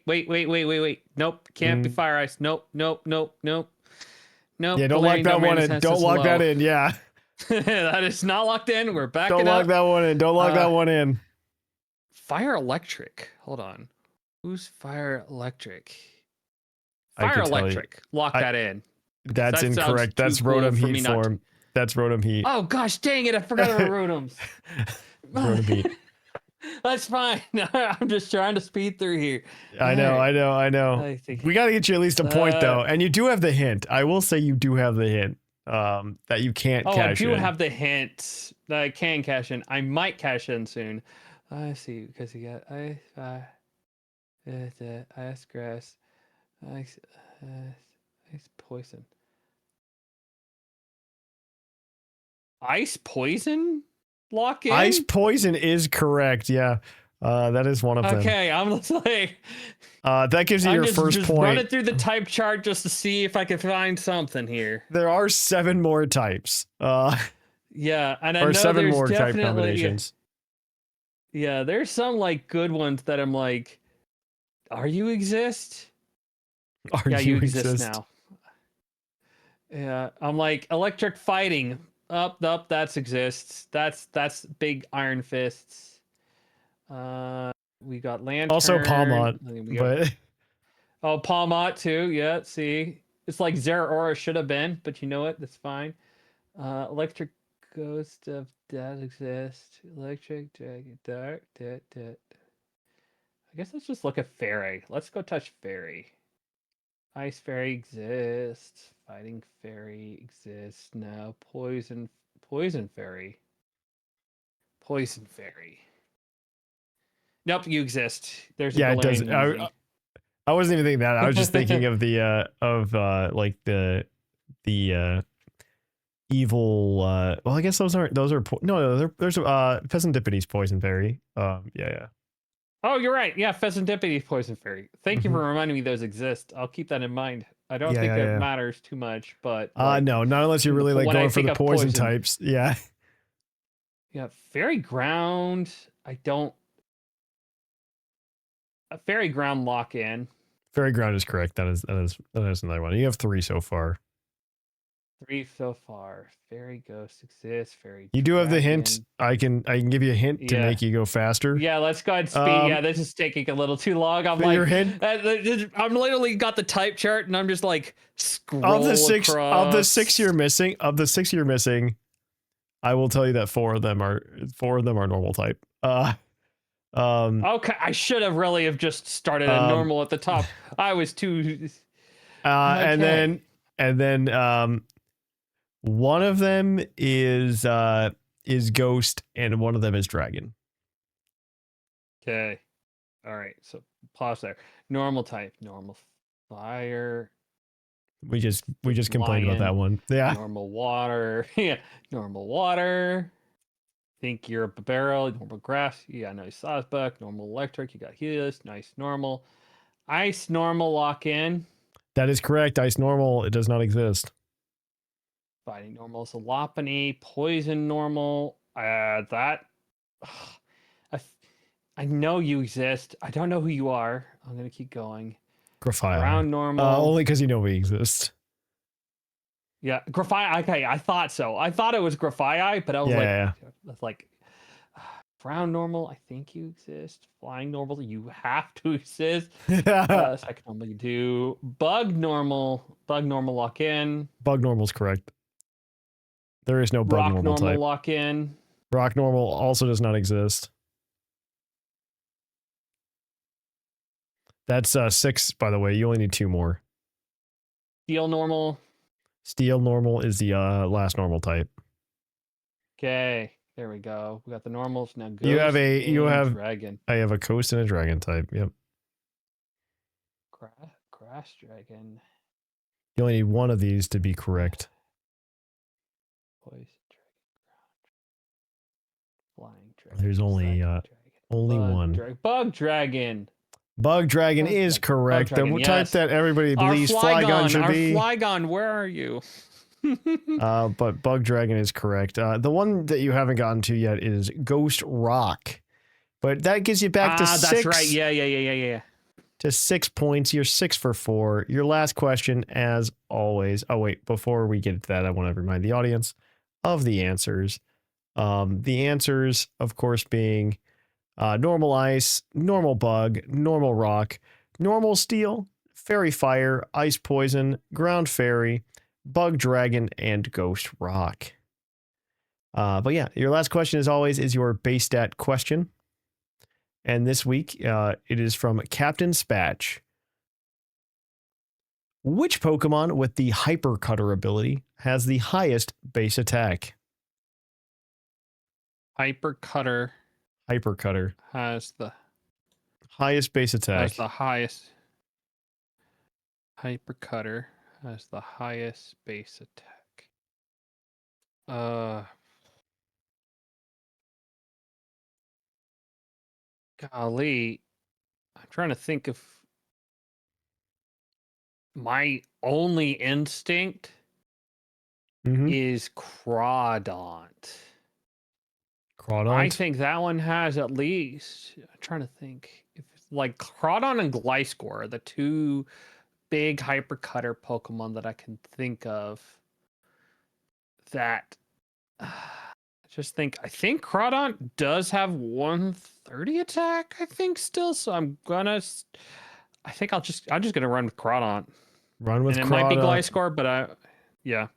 Nope. Can't be Fire Ice. Nope. Yeah, don't lock that one in. Don't lock that in. Yeah. That is not locked in. We're backing up. Don't lock that one in. Don't lock that one in. Fire Electric. Hold on. Who's Fire Electric? Fire Electric. Lock that in. That's incorrect. That's Rotom Heat form. That's Rotom Heat. Oh, gosh, dang it. I forgot about Rotoms. Rotom Heat. That's fine. I'm just trying to speed through here. I know. We got to get you at least a point, though. And you do have the hint. I will say you do have the hint that you can't cash in. I do have the hint that I can cash in. I might cash in soon. I see, because you got ice grass, ice poison. Ice poison? Lock in? Ice poison is correct. Yeah. That is one of them. Okay, I'm just like that gives you your first point. Run it through the type chart just to see if I can find something here. There are 7 more types. Yeah, and I know 7 more type combinations. Yeah, there's some like good ones that I'm like, are you exist? You exist now. Yeah, I'm like electric fighting. Up, that's exists. That's big Iron Fists. We got Lantern. Also Palmot, but Palmot too. Yeah, see, it's like Zeraora should have been, but you know what? That's fine. Electric Ghost of that exists. Electric Dragon Dark. I guess let's just look at Fairy. Let's go touch Fairy. Ice Fairy exists. Fighting Fairy exists now. Poison Fairy. Poison Fairy. Nope, you exist. There's a Yeah, it does. Galarian I wasn't even thinking that. I was just thinking of the like the evil. Well, I guess those are no. There's Peasantipiti's Poison Fairy. Yeah. Oh, you're right. Yeah, Pheasantipiti's Poison Fairy. Thank you Mhm. for reminding me those exist. I'll keep that in mind. I don't Yeah, think yeah, that yeah. matters too much, but like, No, not unless you're really like when I going for think the of poison poison- types. Yeah. yeah, Fairy Ground. I don't. A Fairy Ground lock in. Fairy Ground is correct. That is another one. You have 3 so far. 3 so far. Fairy Ghost exists. Fairy. You do have the hint. Dragon. I can give you a hint to Yeah. make you go faster. Yeah, let's go ahead and speed. Yeah, this is taking a little too long. I'm But like, your hint I'm literally got the type chart, and I'm just like scroll of the 6 across. you're missing, I will tell you that 4 of them are normal type. Okay, I should have really have just started at normal at the top. I was too. And Okay. then one of them is ghost and one of them is dragon. Okay. All right. So pause there. Normal type. Normal fire. We just complained about Lion. that one. Yeah. Normal water. Yeah. Normal water. Think you're a barrel. Normal grass. Yeah. Nice Sawsbuck. Normal electric. You got Helios. Nice normal. Ice normal lock in. That is correct. Ice normal. It does not exist. Fighting normal. So Lopunny. Poison normal. That. I know you exist. I don't know who you are. I'm gonna keep going. Graphite. Ground normal. Only because you know we exist. Yeah, Graphite. Okay, I thought so. I thought it was Graphite, but I was Yeah. that's like ground normal. I think you exist. Flying normal. You have to exist. Second normal, you do. Bug normal. Bug normal lock in. Bug normal is correct. There is no bug Rock normal type. lock in. Rock normal also does not exist. That's 6, by the way. You only need 2 more. Steel normal. Steel normal is the last normal type. Okay, there we go. We got the normals now. You have Ghost and dragon. I have a ghost and a dragon type. Yep. Grass dragon. You only need 1 of these to be correct. Poison dragon. Flying dragon. There's only Psychic dragon, only bug 1. Bug dragon. Bug dragon Bug is dragon. correct. Bug dragon, The type yes. that everybody believes Flygon should be. Flygon, where are you? But Bug Dragon is correct. The one that you haven't gotten to yet is Ghost Rock. But that gives you back to 6. That's right. Yeah. To 6 points. You're 6 for 4. Your last question, as always. Oh, wait. Before we get to that, I want to remind the audience of the answers. The answers, of course, being normal ice, normal bug, normal rock, normal steel, fairy fire, ice poison, ground fairy, bug dragon, and ghost rock. But yeah, your last question, as always, is your base stat question. And this week, it is from Captain Spatch. Which Pokemon with the Hyper Cutter ability has the highest base attack? Hyper Cutter Hyper Cutter. has the Highest base attack. highest. Hyper Cutter has the highest base attack. Golly, I'm trying to think of my only instinct Mm-hmm. is Crawdaunt. Crawdaunt. I think that one has at least. I'm trying to think if it's like Crawdaunt and Gliscor are the 2 big hyper cutter Pokemon that I can think of. That I think Crawdaunt does have 130 attack. I think still, so I'm just gonna run with Crawdaunt. Run with And it Crawdaunt. might be Gliscor, but yeah.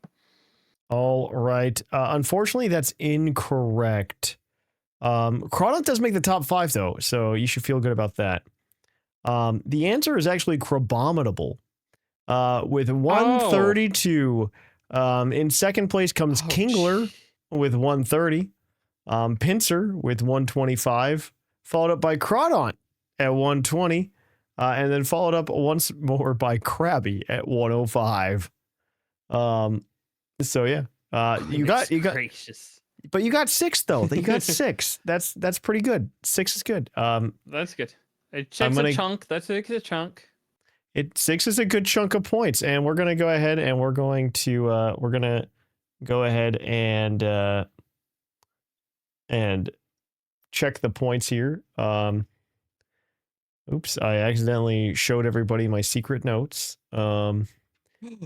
All right. Unfortunately, that's incorrect. Crawdaunt does make the top 5, though, so you should feel good about that. The answer is actually Crabominable, with 132. In second place comes Kingler with 130. Pincer with 125, followed up by Crawdont at 120, and then followed up once more by Krabby at 105. So yeah, you got, gracious. but you got 6 though. You got 6. That's pretty good. 6 is good. That's good. It's a chunk. That's a chunk. 6 is a good chunk of points, and we're gonna go ahead and we're gonna go ahead and check the points here. Oops, I accidentally showed everybody my secret notes.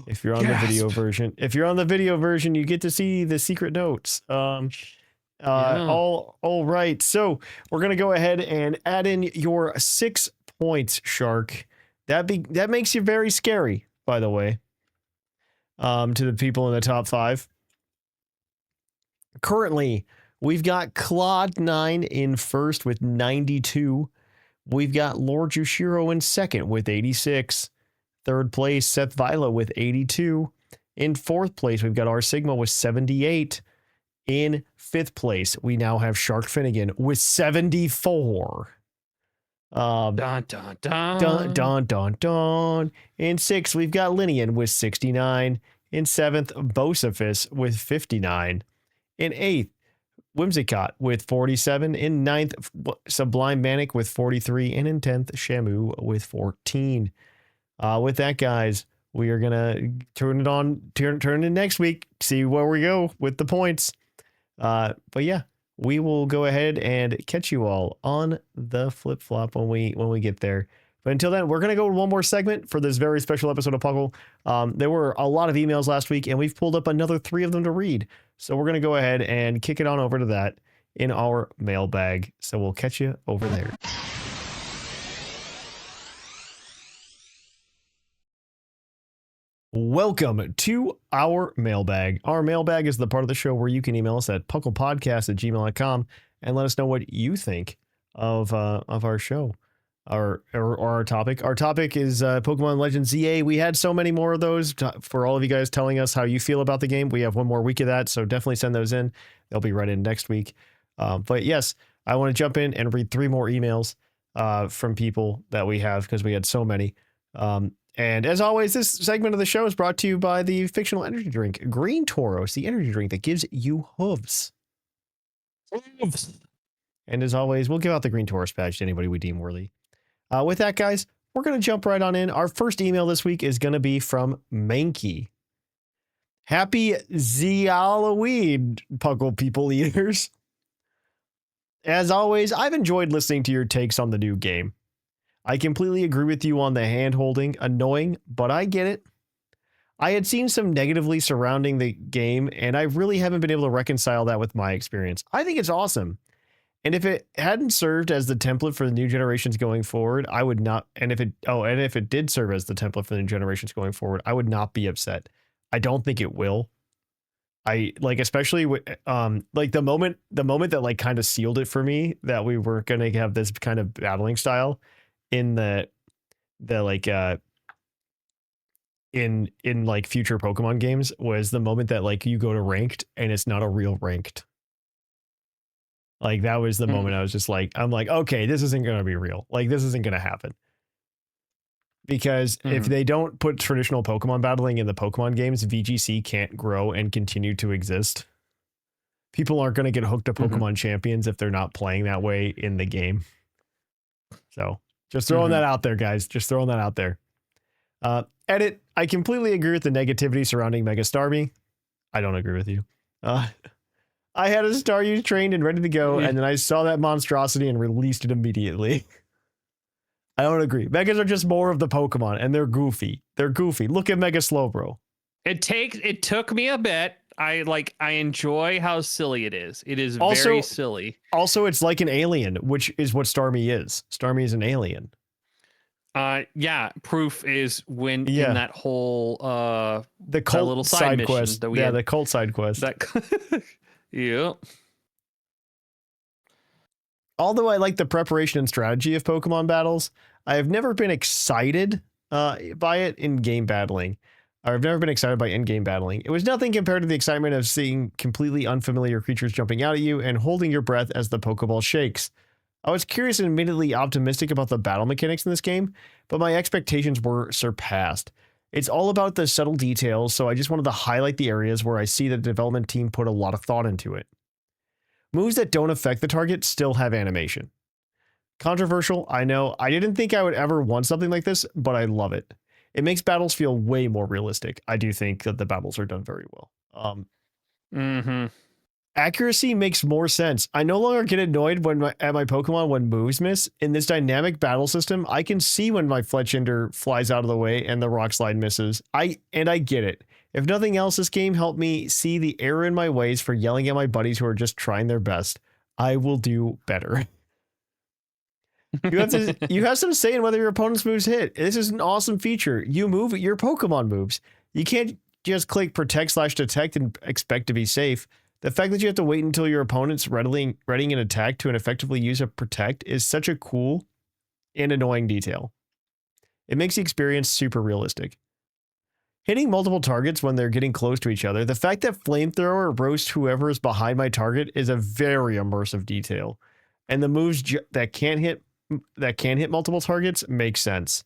If you're on the video version, you get to see the secret notes. All right. So we're going to go ahead and add in your 6 points, Shark. That makes you very scary, by the way, to the people in the top 5. Currently, we've got Claude9 in first with 92. We've got Lord Yushiro in second with 86. Third place, Seth Vila with 82. In fourth place, we've got R Sigma with 78. In fifth place, we now have Shark Finnegan with 74. Dun, dun, dun. Dun, dun, dun, dun. In sixth, we've got Linian with 69. In seventh, Bosaphus with 59. In eighth, Whimsicott with 47. In ninth, Sublime Manic with 43. And in 10th, Shamu with 14. With that, guys, we are going to turn it next week, see where we go with the points. But yeah, we will go ahead and catch you all on the flip-flop when we get there. But until then, we're going to go to one more segment for this very special episode of Puckle. There were a lot of emails last week, and we've pulled up another 3 of them to read. So we're going to go ahead and kick it on over to that in our mailbag. So we'll catch you over there. Welcome to our mailbag. Our mailbag is the part of the show where you can email us at puclpodcast@gmail.com and let us know what you think of our show or our topic. Our topic is Pokemon Legends ZA. We had so many more of those for all of you guys telling us how you feel about the game. We have one more week of that, so definitely send those in. They'll be read in next week. But yes, I want to jump in and read 3 more emails from people that we have because we had so many. And as always, this segment of the show is brought to you by the fictional energy drink, Green Tauros, the energy drink that gives you hooves. And as always, we'll give out the Green Tauros badge to anybody we deem worthy. With that, guys, we're going to jump right on in. Our first email this week is going to be from Mankey. Happy Halloween, Puckle people eaters. As always, I've enjoyed listening to your takes on the new game. I completely agree with you on the hand-holding, annoying, but I get it. I had seen some negatively surrounding the game, and I really haven't been able to reconcile that with my experience. I think it's awesome. And if it hadn't served as the template for the new generations going forward, I would not, and if it did serve as the template for the new generations going forward, I would not be upset. I don't think it will. I like, especially with like the moment that like kind of sealed it for me that we were going to have this kind of battling style in the like in like future Pokemon games was the moment that like you go to ranked and it's not a real ranked. Like that was the moment I was just like, I'm like, okay, this isn't going to be real. Like this isn't going to happen. Because if they don't put traditional Pokemon battling in the Pokemon games, VGC can't grow and continue to exist. People aren't going to get hooked to Pokemon champions if they're not playing that way in the game. So just throwing that out there, guys. Just throwing that out there. Edit. I completely agree with the negativity surrounding Mega Starmie. I don't agree with you. I had a Staryu trained and ready to go, and then I saw that monstrosity and released it immediately. I don't agree. Megas are just more of the Pokemon, and they're goofy. They're goofy. Look at Mega Slowbro. It took me a bit. I enjoy how silly it is. It is also very silly. Also, it's like an alien, which is what Starmie is. Starmie is an alien. Yeah. Proof is when in that whole the cult little side quest that we had. The cult side quest. Yeah. Although I like the preparation and strategy of Pokemon battles, I have never been excited by it in game battling. I've never been excited by in-game battling. It was nothing compared to the excitement of seeing completely unfamiliar creatures jumping out at you and holding your breath as the Pokeball shakes. I was curious and admittedly optimistic about the battle mechanics in this game, but my expectations were surpassed. It's all about the subtle details, so I just wanted to highlight the areas where I see the development team put a lot of thought into it. Moves that don't affect the target still have animation. Controversial, I know. I didn't think I would ever want something like this, but I love it. It makes battles feel way more realistic. I do think that the battles are done very well. Accuracy makes more sense. I no longer get annoyed at my Pokemon when moves miss. In this dynamic battle system, I can see when my Fletchinder flies out of the way and the Rock Slide misses. I get it. If nothing else, this game helped me see the error in my ways for yelling at my buddies who are just trying their best. I will do better. You have some say in whether your opponent's moves hit. This is an awesome feature. You move, your Pokemon moves. You can't just click protect/detect and expect to be safe. The fact that you have to wait until your opponent's readying an attack to effectively use a protect is such a cool and annoying detail. It makes the experience super realistic. Hitting multiple targets when they're getting close to each other. The fact that Flamethrower roasts whoever is behind my target is a very immersive detail. And the moves that can hit multiple targets makes sense.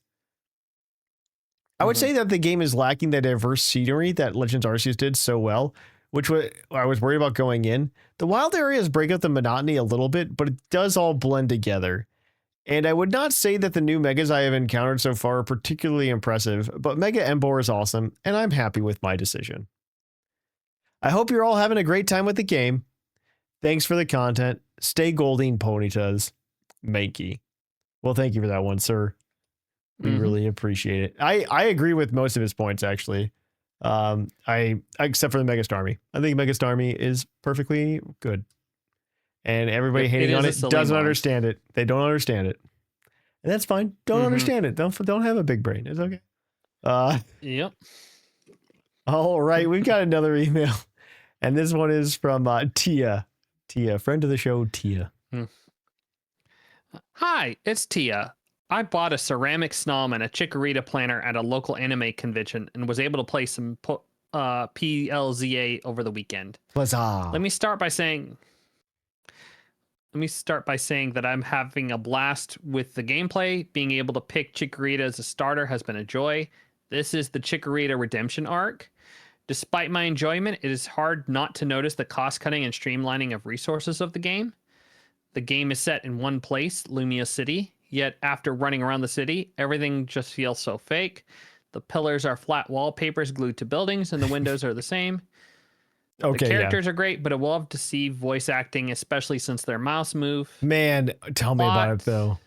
I would say that the game is lacking the diverse scenery that Legends Arceus did so well, which I was worried about going in. The wild areas break up the monotony a little bit, but it does all blend together. And I would not say that the new Megas I have encountered so far are particularly impressive, but Mega Emboar is awesome, and I'm happy with my decision. I hope you're all having a great time with the game. Thanks for the content. Stay golden, Ponytas. Mankey. Well, thank you for that one, sir. We really appreciate it. I agree with most of his points, actually. Except for the Mega Starmie. I think Mega Starmie is perfectly good. And everybody hating on it doesn't understand it. They don't understand it. And that's fine. Don't understand it. Don't have a big brain. It's okay. Yep. All right. We've got another email. And this one is from Tia. Tia, friend of the show, Tia. Hi, it's Tia. I bought a ceramic snom and a Chikorita planner at a local anime convention and was able to play some PLZA over the weekend. Huzzah. Let me start by saying that I'm having a blast with the gameplay. Being able to pick Chikorita as a starter has been a joy. This is the Chikorita Redemption arc. Despite my enjoyment, it is hard not to notice the cost-cutting and streamlining of resources of the game. The game is set in one place, Lumia City, yet after running around the city, everything just feels so fake. The pillars are flat wallpapers glued to buildings, and the windows are the same. Okay, the characters are great, but I will have to see voice acting, especially since their mouse move. Man, tell me about it, though.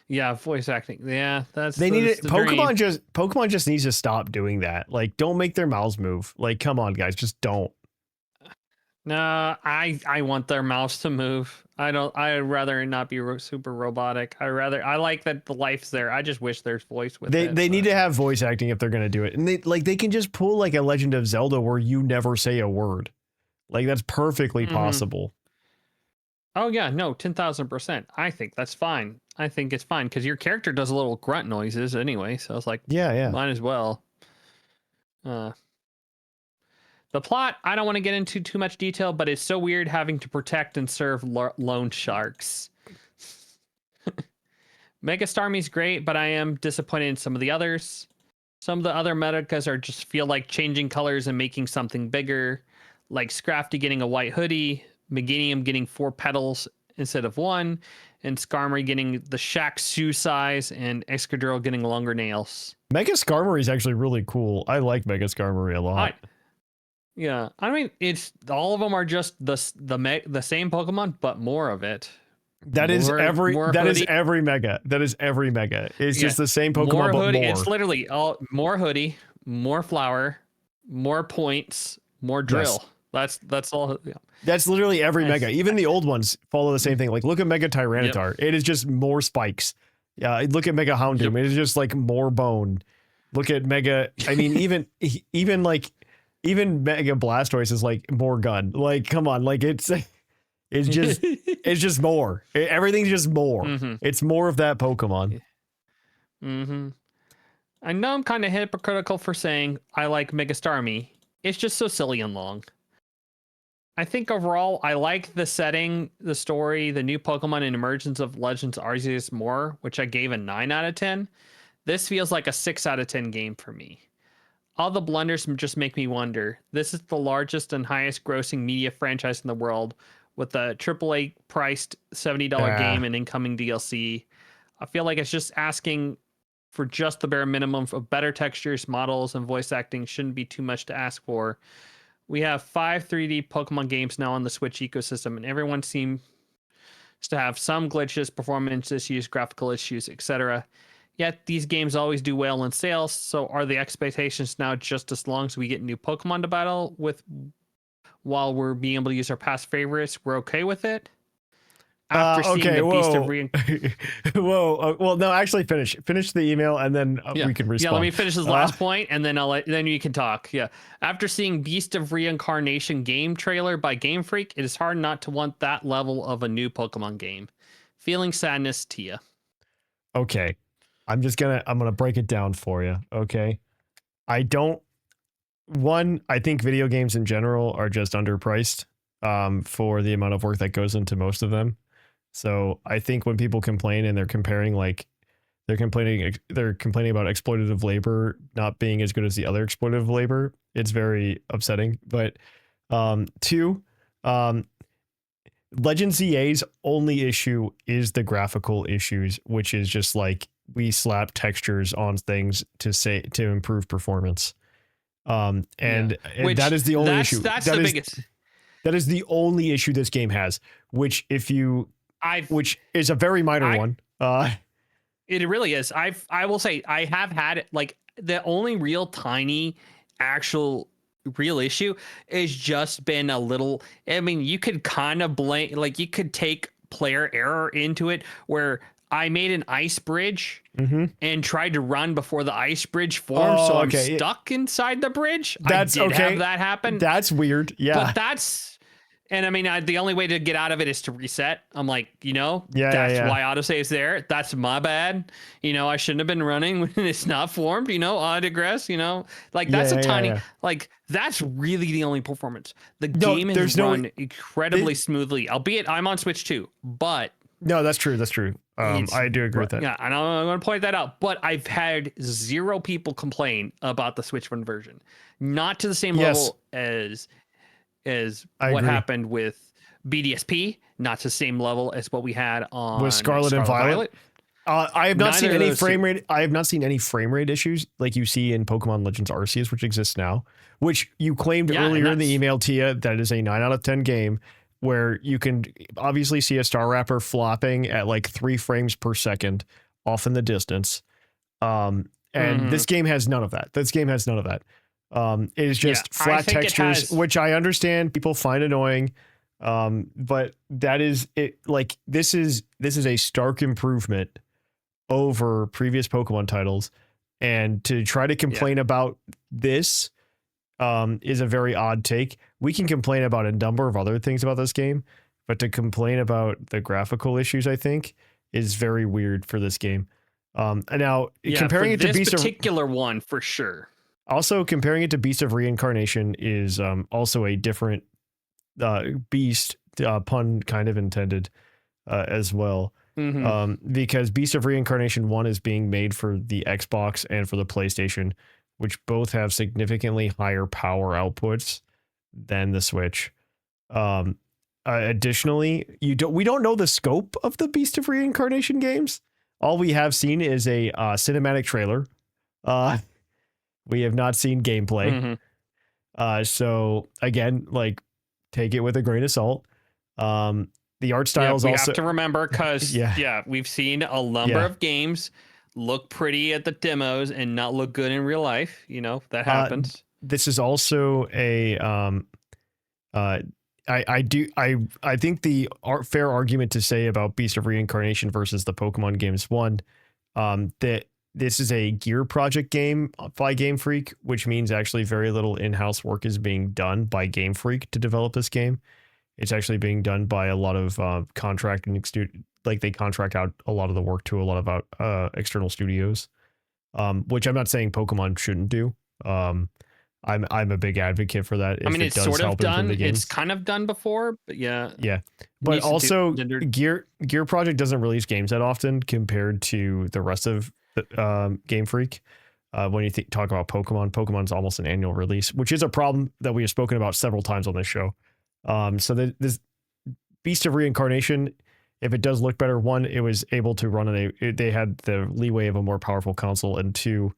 Yeah, voice acting. Yeah, that's they need it. The Pokemon just needs to stop doing that. Like, don't make their mouths move. Like, come on, guys, just don't. No, I want their mouths to move. I'd rather it not be super robotic. I like that the life's there. I just wish there's voice with it. They need to have voice acting if they're gonna do it, and they can just pull like a Legend of Zelda where you never say a word. Like that's perfectly possible. Oh yeah, no, 10,000%. I think that's fine. I think it's fine because your character does little grunt noises anyway, so it's like yeah, might as well. The plot, I don't want to get into too much detail, but it's so weird having to protect and serve loan sharks. Mega Starmie's great, but I am disappointed in some of the others. Some of the other Medikas are just feel like changing colors and making something bigger, like Scrafty getting a white hoodie, Meganium getting 4 petals instead of 1, and Skarmory getting the Shaq shoe size, and Excadrill getting longer nails. Mega Skarmory is actually really cool. I like Mega Skarmory a lot. Yeah, I mean, it's all of them are just the same Pokemon, but more of it. That is every Mega. That is every Mega. It's just the same Pokemon, but more. It's literally all more hoodie, more flower, more points, more drill. Yes. That's all. Yeah. That's literally every Mega. Even the old ones follow the same thing. Like look at Mega Tyranitar. It is just more spikes. Yeah. Look at Mega Houndoom. It is just like more bone. Look at Mega. I mean, even Mega Blastoise is like more gun. Like, come on, like it's just more. Everything's just more. It's more of that Pokemon. I know I'm kind of hypocritical for saying I like Mega Starmie. It's just so silly and long. I think overall, I like the setting, the story, the new Pokemon, and emergence of Legends Arceus more, which I gave a 9 out of 10. This feels like a 6 out of 10 game for me. All the blunders just make me wonder. This is the largest and highest grossing media franchise in the world, with a AAA priced $70 game and incoming DLC. I feel like it's just asking for just the bare minimum of better textures, models, and voice acting shouldn't be too much to ask for. We have 5 3D Pokemon games now on the Switch ecosystem, and everyone seems to have some glitches, performance issues, graphical issues, etc. Yet these games always do well in sales, so are the expectations now just as long as we get new Pokemon to battle with while we're being able to use our past favorites, we're okay with it? After seeing the Beast of Reincarnation. Well, no, actually finish the email and then we can respond. Yeah, let me finish this last point and then then you can talk. Yeah. After seeing Beast of Reincarnation game trailer by Game Freak, it is hard not to want that level of a new Pokemon game. Feeling sadness, Tia. Okay. I'm gonna break it down for you. Okay. I think video games in general are just underpriced for the amount of work that goes into most of them. So I think when people complain and they're complaining about exploitative labor not being as good as the other exploitative labor, it's very upsetting. But two, Legend ZA's only issue is the graphical issues, which is just like we slap textures on things to improve performance. And that is the only issue. That's the biggest. That is the only issue this game has, which which is a very minor one. It really is. I will say I have had it, like the only real tiny actual real issue is just been a little, I mean, you could kind of blame, like you could take player error into it where I made an ice bridge and tried to run before the ice bridge formed. So I'm stuck inside the bridge. That's I did have that happen. That's weird. Yeah. But and I mean, the only way to get out of it is to reset. I'm like, that's why autosave's there. That's my bad. I shouldn't have been running when it's not formed, I digress, like that's tiny, like that's really the only performance. The game has run incredibly smoothly, albeit I'm on Switch too, but. No, that's true. I do agree with that. Yeah, and I'm going to point that out. But I've had 0 people complain about the Switch One version. Not to the same level as what happened with BDSP. Not to the same level as what we had on with Scarlet and Violet. I have not seen any frame rate. I have not seen any frame rate issues like you see in Pokemon Legends Arceus, which exists now. Which you claimed earlier in the email, Tia, that is a 9 out of 10 game. Where you can obviously see a Star Rapper flopping at like 3 frames per second off in the distance. This game has none of that. It is just flat textures, which I understand people find annoying. But that is it. Like this is a stark improvement over previous Pokemon titles. And to try to complain about this is a very odd take. We can complain about a number of other things about this game, but to complain about the graphical issues, I think, is very weird for this game. And now comparing it to Beast of particular one for sure. Also, comparing it to Beast of Reincarnation is also a different beast, pun kind of intended as well. Because Beast of Reincarnation 1 is being made for the Xbox and for the PlayStation, which both have significantly higher power outputs than the Switch. Additionally, we don't know the scope of the Beast of Reincarnation games. All we have seen is a cinematic trailer. We have not seen gameplay. So again, like take it with a grain of salt. The art style is also. We have to remember because we've seen a number of games look pretty at the demos and not look good in real life. That happens. This is also a I think the fair argument to say about Beast of Reincarnation versus the Pokemon games one, that this is a gear project game by Game Freak, which means actually very little in-house work is being done by Game Freak to develop this game. It's actually being done by a lot of contracting, like they contract out a lot of the work to a lot of external studios. which I'm not saying Pokemon shouldn't do. I'm a big advocate for that. I mean, it it's does sort of help improve done. the games. It's kind of done before, but yeah. Yeah. But Needs to also do- Gear Project doesn't release games that often compared to the rest of Game Freak. When you talk about Pokemon's almost an annual release, which is a problem that we have spoken about several times on this show. So this Beast of Reincarnation, if it does look better, one, it was able to run they had the leeway of a more powerful console, and two,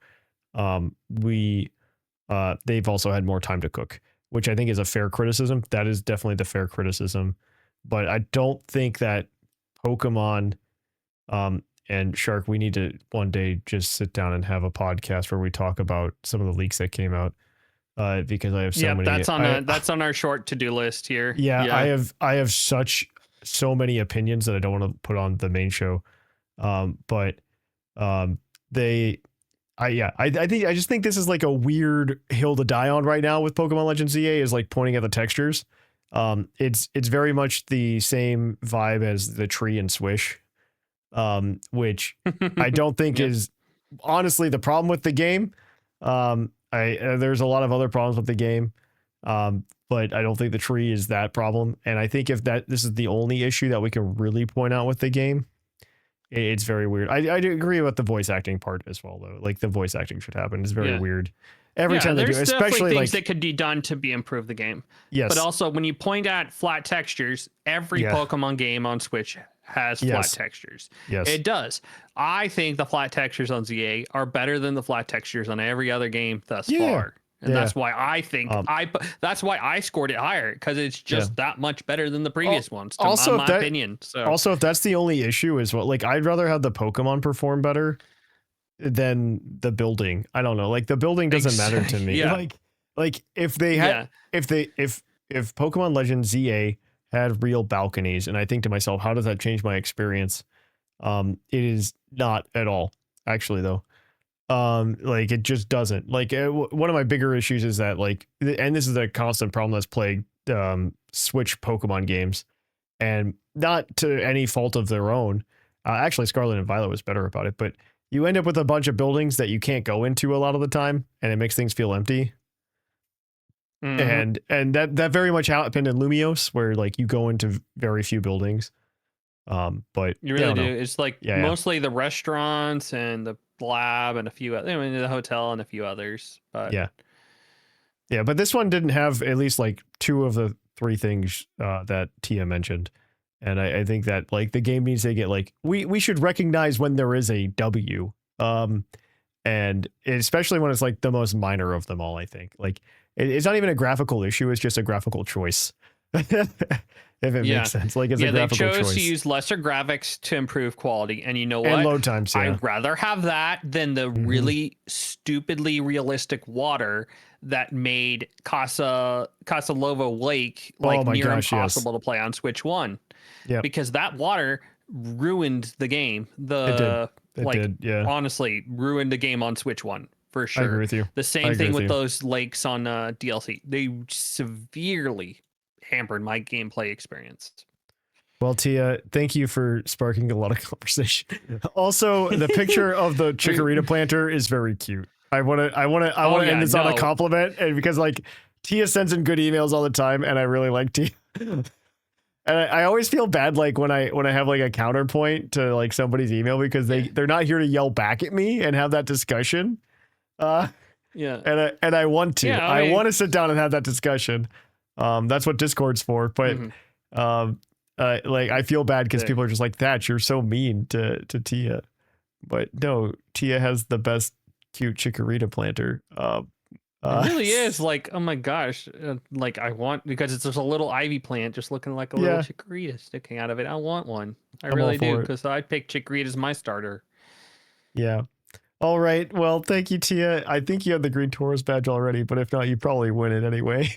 they've also had more time to cook, which I think is a fair criticism. That is definitely the fair criticism. But I don't think that Pokemon and Shark, we need to one day just sit down and have a podcast where we talk about some of the leaks that came out. Because I have so many. That's on our short to-do list here. Yeah, I have so many opinions that I don't want to put on the main show. I just think this is like a weird hill to die on right now with Pokemon Legends ZA, is like pointing at the textures. It's very much the same vibe as the tree and Swish, which I don't think is honestly the problem with the game. There's a lot of other problems with the game, but I don't think the tree is that problem. And I think if this is the only issue that we can really point out with the game, it's very weird. I do agree with the voice acting part as well, though. Like the voice acting should happen. It's very weird every time they do, especially things that could be done to improve the game. Yes, but also when you point at flat textures, every Pokemon game on Switch has flat textures. Yes, it does. I think the flat textures on ZA are better than the flat textures on every other game thus far. And that's why I think that's why I scored it higher, because it's just that much better than the previous ones. In my opinion. So also, if that's the only issue, is like I'd rather have the Pokemon perform better than the building. I don't know. Like the building doesn't matter to me. Like if they had if Pokemon Legends ZA had real balconies, and I think to myself, how does that change my experience? It is not at all, actually, though. Like it just doesn't. Like one of my bigger issues is that, like, and this is a constant problem that's plagued Switch Pokemon games, and not to any fault of their own. Actually, Scarlet and Violet was better about it, but you end up with a bunch of buildings that you can't go into a lot of the time, and it makes things feel empty. And that very much happened in Lumiose, where like you go into very few buildings. But you really do. It's like mostly the restaurants and the lab and a few other, the hotel and a few others. But but this one didn't have at least like two of the three things that Tia mentioned. And I think that like the game needs to get like, we should recognize when there is a W. And especially when it's like the most minor of them all, I think. Like it's not even a graphical issue, it's just a graphical choice. If it makes sense. Like it's a graphical choice. They chose to use lesser graphics to improve quality, and you know what? And load times. I'd rather have that than the really stupidly realistic water that made Casa Lovo Lake like near impossible to play on Switch 1. Yeah. Because that water ruined the game. It did, honestly, ruined the game on Switch 1 for sure. I agree with you. The same thing with those lakes on DLC. They severely hampered my gameplay experience. Well, Tia, thank you for sparking a lot of conversation. Also, the picture of the Chikorita planter is very cute. I want to end this on a compliment, and because like Tia sends in good emails all the time, and I really like Tia. And I always feel bad like when I have like a counterpoint to like somebody's email, because they're not here to yell back at me and have that discussion. And I want to. I want to sit down and have that discussion. That's what Discord's for. But like I feel bad because people are just like, Thatch, you're so mean to Tia. But no, Tia has the best cute Chikorita planter. It really is like, oh my gosh, like I want, because it's just a little ivy plant just looking like a little Chikorita sticking out of it. I want one. I really do, because I picked Chikorita as my starter. Yeah. All right. Well, thank you, Tia. I think you have the Green Taurus badge already, but if not, you probably win it anyway.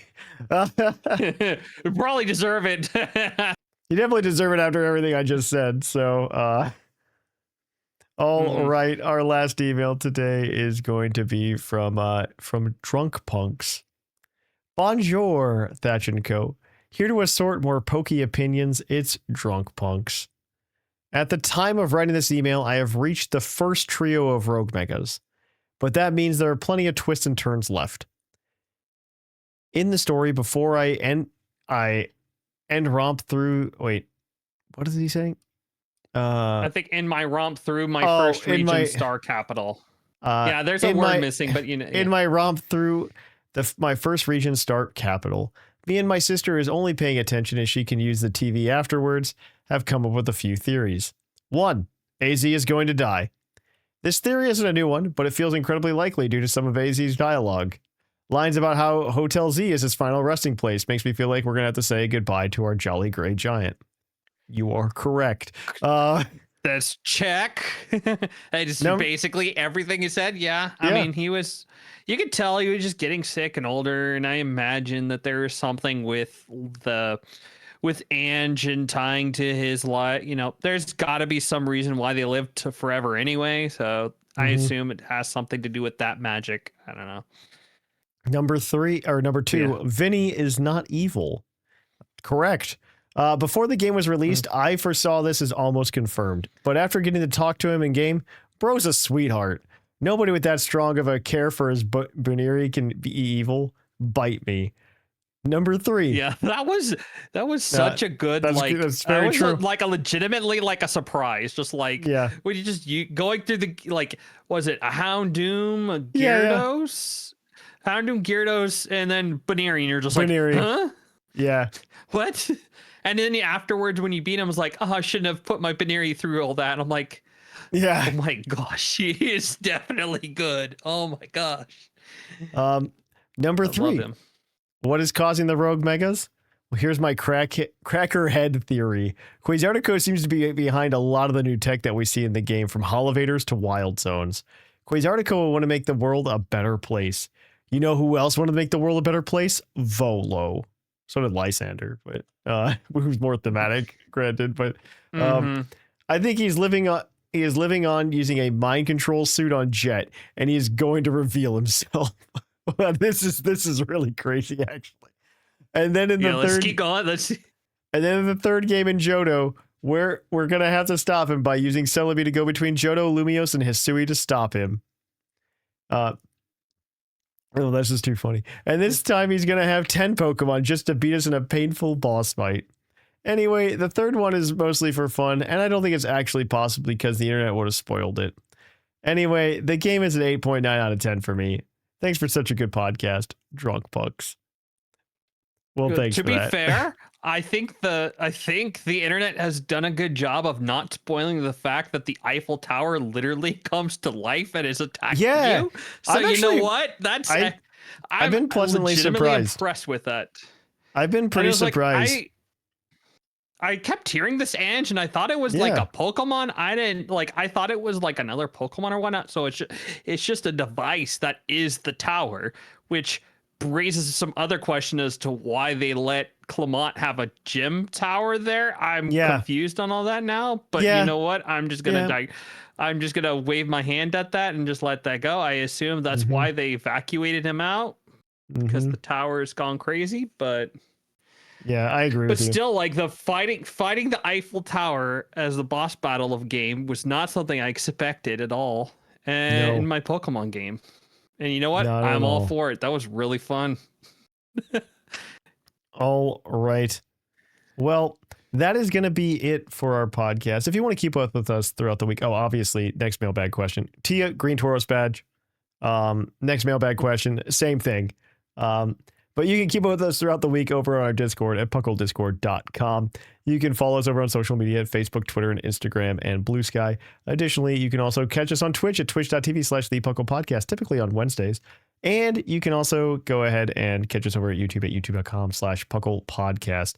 You probably deserve it. You definitely deserve it after everything I just said. So, all right. Our last email today is going to be from Drunk Punks. Bonjour, Thatch and Co. Here to assort more pokey opinions, it's Drunk Punks. At the time of writing this email, I have reached the first trio of Rogue Megas. but that means there are plenty of twists and turns left. In the story, before I end romp through. Wait, what is he saying? I think in my romp through my first region star capital. Yeah, there's a word missing, but you know. In my romp through my first region start capital, me and my sister is only paying attention as she can use the TV afterwards, have come up with a few theories. 1. AZ is going to die. This theory isn't a new one, but it feels incredibly likely due to some of AZ's dialogue. Lines about how Hotel Z is his final resting place makes me feel like we're going to have to say goodbye to our jolly gray giant. You are correct. That's check. Just basically everything he said. Yeah. I mean, you could tell he was just getting sick and older. And I imagine that there is something with Ange and tying to his life. You know, there's got to be some reason why they lived to forever anyway. So I assume it has something to do with that magic. I don't know. Number 2, Vinny is not evil. Correct. Before the game was released, I foresaw this as almost confirmed. But after getting to talk to him in game, bro's a sweetheart. Nobody with that strong of a care for his Buniri can be evil. Bite me. Number 3. Yeah, that was such a good that's very true. Like a legitimately like a surprise. Just like when you going through the was it a Houndoom, a Gyarados, Houndoom, Gyarados, and then Buniri, and you're just Buniri. like, huh? Yeah. What? And then afterwards, when you beat him, I was like, oh, I shouldn't have put my Buniri through all that. And I'm like, yeah. Oh my gosh, he is definitely good. Oh my gosh. Number 3. What is causing the rogue megas? Well, here's my cracker head theory. Quasartico seems to be behind a lot of the new tech that we see in the game, from Holovators to Wild Zones. Quasartico will want to make the world a better place. You know who else wanted to make the world a better place? Volo. So did Lysander, but who's more thematic, granted. But I think he is living on using a mind control suit on Jet, and he is going to reveal himself. This is really crazy, actually. And then in the let's keep going. Let's see. And then in the third game in Johto, we're gonna have to stop him by using Celebi to go between Johto, Lumiose, and Hisui to stop him. Oh, this is too funny. And this time he's going to have 10 Pokemon just to beat us in a painful boss fight. Anyway, the third one is mostly for fun, and I don't think it's actually possible because the internet would have spoiled it. Anyway, the game is an 8.9 out of 10 for me. Thanks for such a good podcast, Drunk Pucks. Well, good. Thanks to for be that. fair, I think the internet has done a good job of not spoiling the fact that the Eiffel Tower literally comes to life and is attacking you. So you know what? I've been pleasantly surprised. Impressed with that. I've been pretty surprised. I kept hearing this Ange, and I thought it was like a Pokemon. I thought it was like another Pokemon or whatnot. So it's just a device that is the tower, which raises some other question as to why they let Clement have a gym tower there. I'm confused on all that now, but you know what? I'm just gonna wave my hand at that and just let that go. I assume that's why they evacuated him out, because the tower has gone crazy. But yeah, I agree with you. But still, like, the fighting the Eiffel Tower as the boss battle of game was not something I expected at all in my Pokemon game. And you know what? I'm all for it. That was really fun. All right. Well, that is going to be it for our podcast. If you want to keep up with us throughout the week, obviously, next mailbag question. Tia, Green Tauros badge. Next mailbag question, same thing. But you can keep up with us throughout the week over on our Discord at puclpodcast.com. You can follow us over on social media at Facebook, Twitter, and Instagram, and Blue Sky. Additionally, you can also catch us on Twitch at twitch.tv/thepuclpodcast, typically on Wednesdays. And you can also go ahead and catch us over at YouTube at youtube.com/puclpodcast.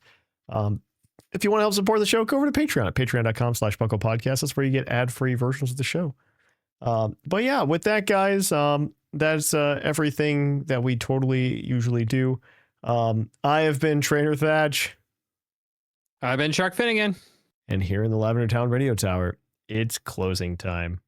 If you want to help support the show, go over to Patreon at patreon.com/puclpodcast. That's where you get ad-free versions of the show. But yeah, with that, guys, that's everything that we totally usually do. I have been Trainer Thatch. I've been Shark Finnegan. And here in the Lavender Town Radio Tower, it's closing time.